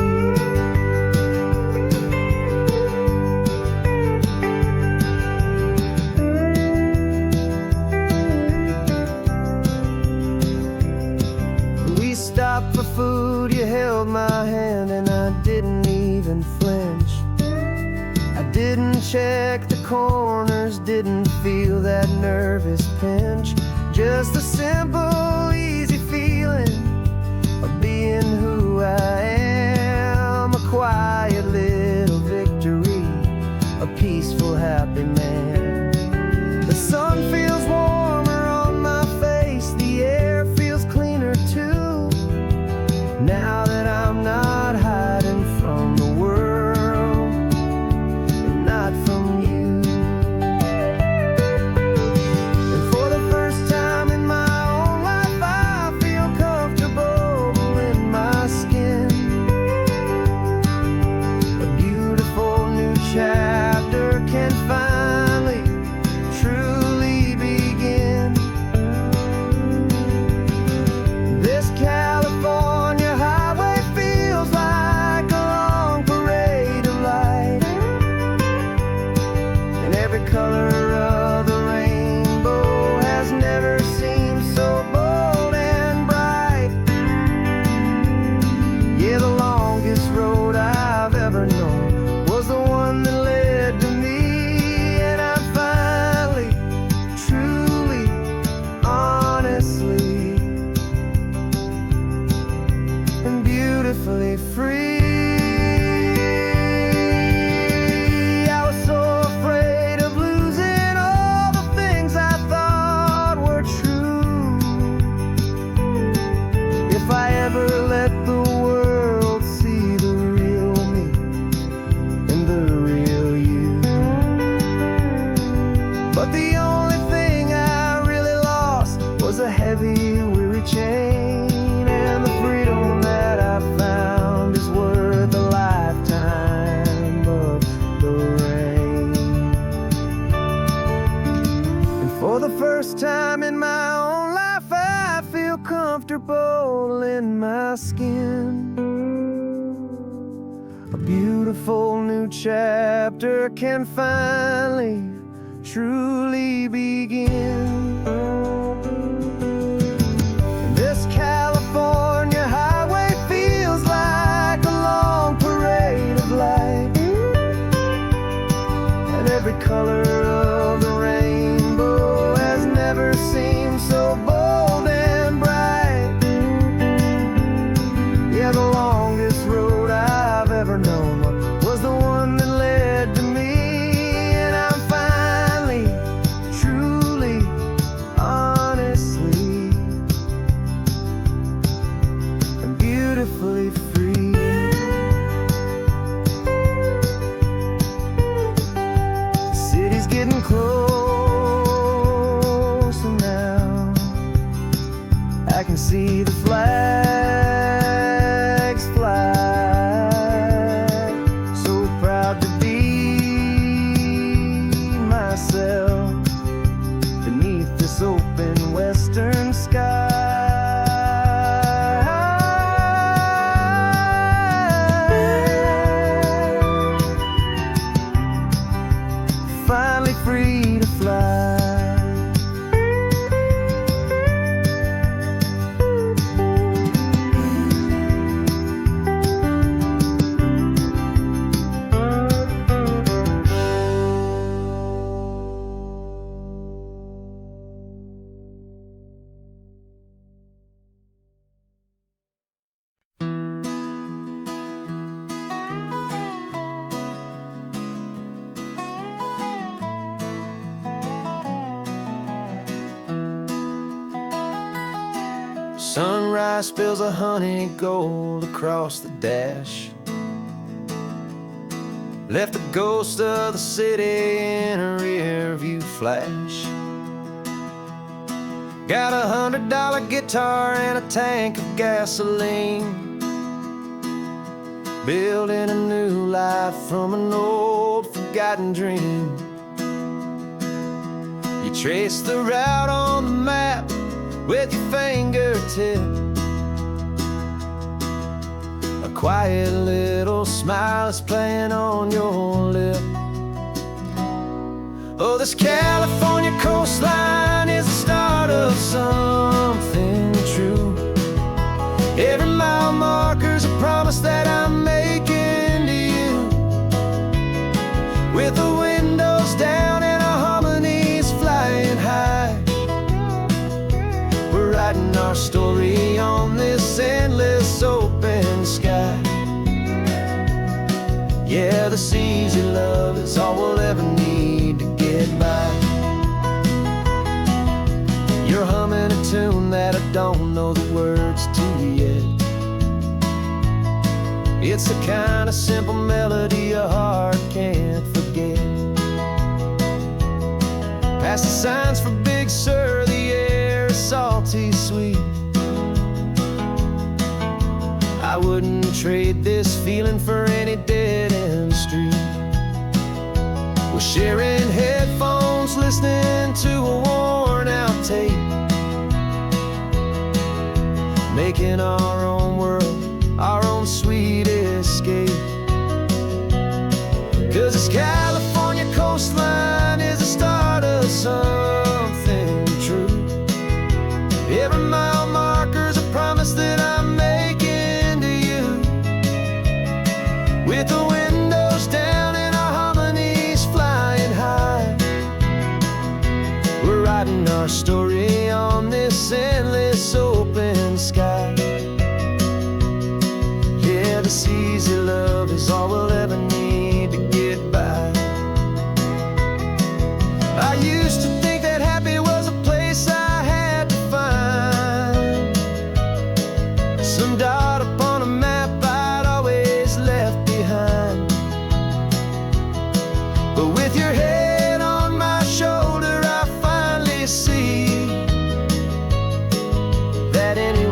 [SPEAKER 1] We stopped for food, you held my hand, and I didn't even flinch. I didn't check the corners, didn't feel that nervous pinch. Just a simple, easy feeling of being who I am. A quiet little victory, a peaceful, happy man. The sun feels warmer on my face, the air feels cleaner too, now that I'm not hiding from the world, and not from you. And for the first time in my own life, I feel comfortable in my skin. A my skin. A beautiful new chapter can finally, truly begin. This California highway feels like a long parade of light, and every color of the rainbow has never seemed so bold and bright. Yeah, the longest road I've ever known was the one that led to me, and I'm finally, truly, honestly, and beautifully free. The city's getting closer now. I can see the flags fly. So proud to be myself beneath this open western sky. Finally free to fly. Sunrise spills a honey gold across the dash. Left the ghost of the city in a rear view flash. Got $100 guitar and a tank of gasoline, building a new life from an old forgotten dream. You trace the route on the map with your fingertip, a quiet little smile is playing on your lip. Oh, this California coastline is the start of something true. Every mile marker's a promise that I'm making to you, with the windows down and our harmonies flying high. We're writing our story on this endless open sky. Yeah, this easy love is all we'll ever need to get by. You're humming a tune that I don't know the words to yet. It's the kind of simple melody a heart can't forget. Past the signs for Big Sur, the air is salty sweet. I wouldn't trade this feeling for any dead-end street. We're sharing headphones, listening to a worn-out tape, making our own world, our own sweet escape. 'Cause this California coastline is the start of something true. Every mile marker's a promise that I'm making to you, with the windows down and our harmonies flying high. We're writing our story on this endless open sky. Yeah, this easy love is all we'll ever need to get by. I used to think that happy was a place I had to find, some dot upon a map I'd always left behind. But with your head on my shoulder, I finally see that anyone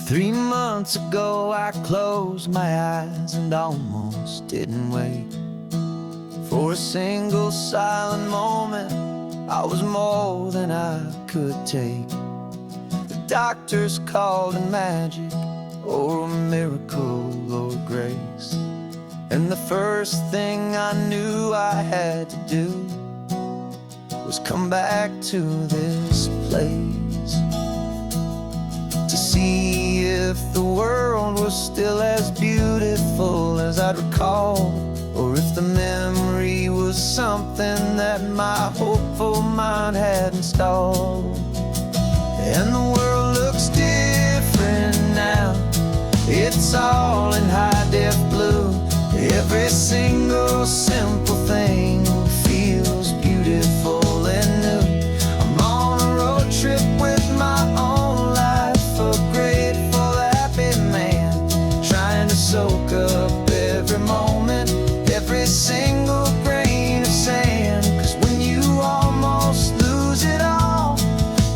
[SPEAKER 1] 3 months ago I closed my eyes and almost didn't wait for a single silent moment. I was more than I could take. The doctors called it magic, or a miracle, or grace. And the first thing I knew I had to do was come back to this place, to see if the world was still as beautiful as I'd recall, or if the memory was something that my hopeful mind had installed. And the world looks different now. It's all in high-def blue. Every single simple thing feels beautiful and new. I'm on a road trip with my own life, a grateful, happy man, trying to soak up every moment, every single grain of sand. 'Cause when you almost lose it all,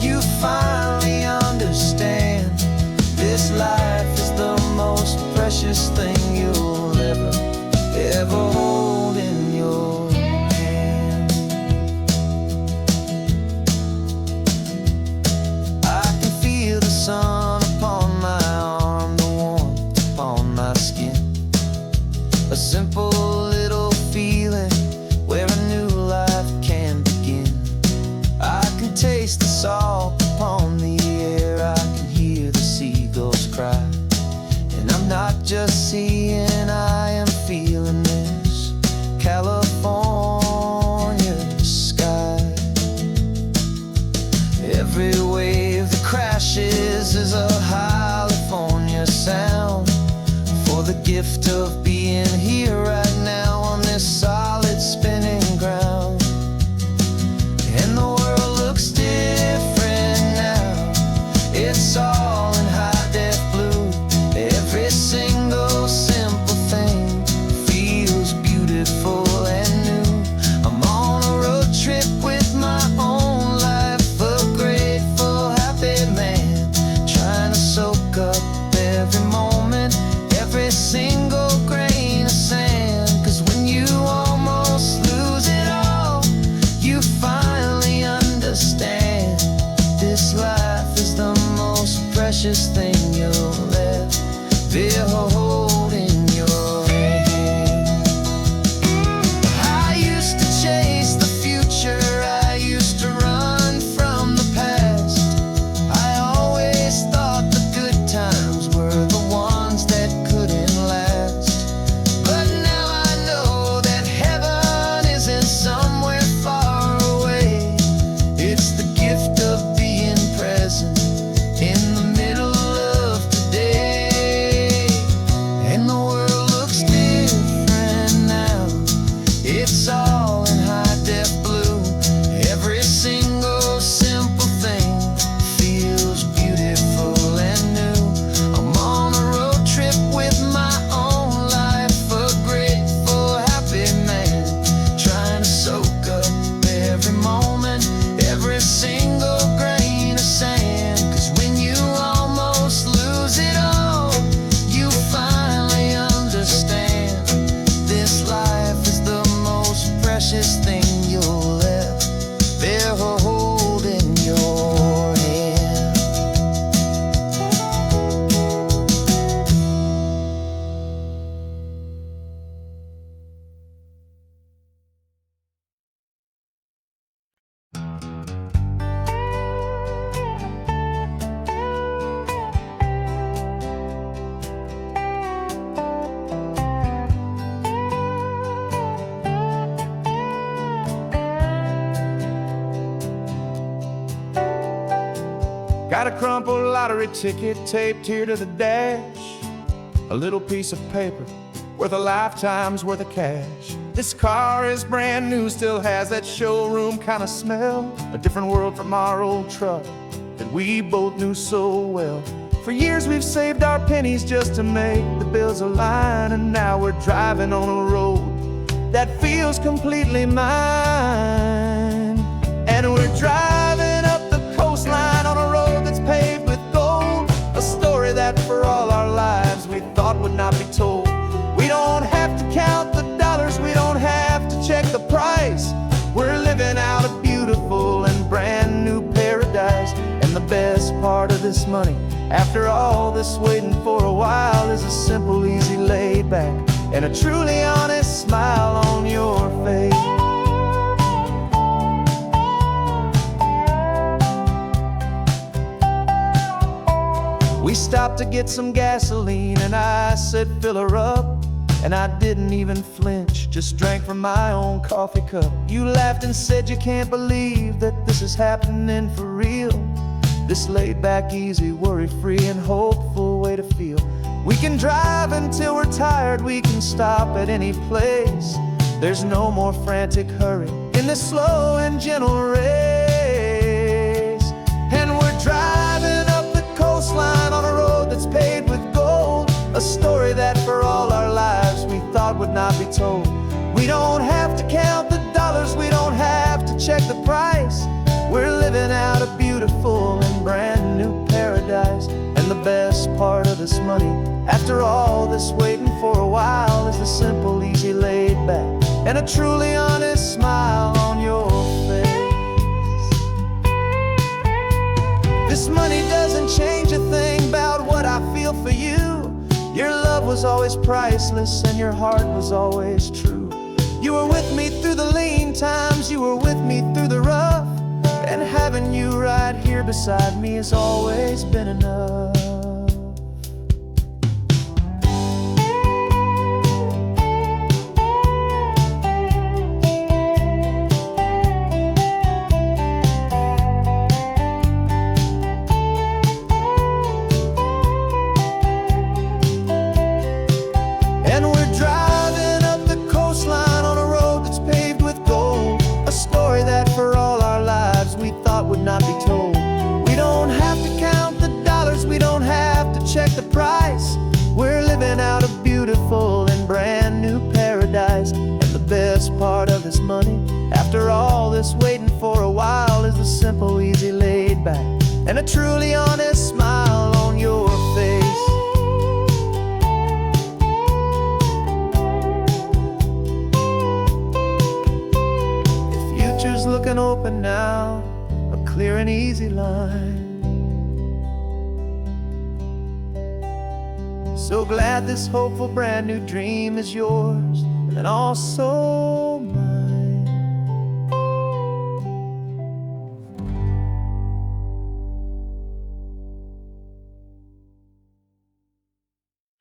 [SPEAKER 1] you finally understand this life is the most precious thing you'll ever hold in your hand. I can feel the sun upon my arm, the warmth upon my skin, a simple little feeling where a new life can begin. I can taste the salt upon the air, I can hear the seagulls cry, and I'm not just seeing, I am feeling this California sky. Every wave that crashes is a California sound, for the gift of being here right now on this solid spinning ground. And the world looks different now. It's all in high-def blue. Every single simple thing feels beautiful and new. I'm on a road trip with my own life, a grateful, happy man, trying to soak up every moment, every single grain of sand. 'Cause when you almost lose it all, you finally understand this life is the most precious thing you'll ever hold in your hand. I used to chase the future, I used to run from the past. I always thought the good times were the ones that couldn't last. But now I know that heaven isn't somewhere far away. It's the gift of being present in the middle of today. And the world looks different now. It's all in high-def blue. Every single simple thing feels beautiful and new. I'm on a road trip with my own life, a grateful, happy man, trying to soak up every moment, every single grain of sand. 'Cause when you almost lose it all, you finally understand this life is the most precious thing you'll ever hold in your hand.
[SPEAKER 2] Got a crumpled lottery ticket taped here to the dash, a little piece of paper worth a lifetime's worth of cash. This car is brand new, still has that showroom kind of smell, a different world from our old truck that we both knew so well. For years we've saved our pennies just to make the bills align, and now we're driving on a road that feels completely mine. And we're driving up the coastline on a road that's paved with gold, a story that
[SPEAKER 1] part of this money, after all this waiting for a while, is a simple, easy, laid back, and a truly honest smile on your face. We stopped to get some gasoline, and I said, fill her up. And I didn't even flinch, just drank from my own coffee cup. You laughed and said you can't believe that this is happening for real. This laid back, easy, worry-free, and hopeful way to feel. We can drive until we're tired, we can stop at any place. There's no more frantic hurry in this slow and gentle race. And we're driving up the coastline on a road that's paved with gold, a story that for all our lives we thought would not be told. We don't have to count the dollars, we don't have to check the price. We're living out a beautiful and brand new paradise. And the best part of this money, after all this waiting for a while, is the simple, easy, laid back, and a truly honest smile on your face. This money doesn't change a thing about what I feel for you. Your love was always priceless, and your heart was always true. You were with me through the lean times, you were with me through the rough, and having you right here beside me has always been enough. And we're driving up the coastline on a road that's paved with gold, a story that for all our lives we thought would not be told. We don't have to count the dollars, we don't have to check the price. We're living out a beautiful and brand new paradise. And the best part of this money, after all this waiting for a while, is the simple, easy, laid back, and a truly honest smile on your face. Future's looking open now, a clear and easy line. So glad this hopeful brand new dream is yours, and also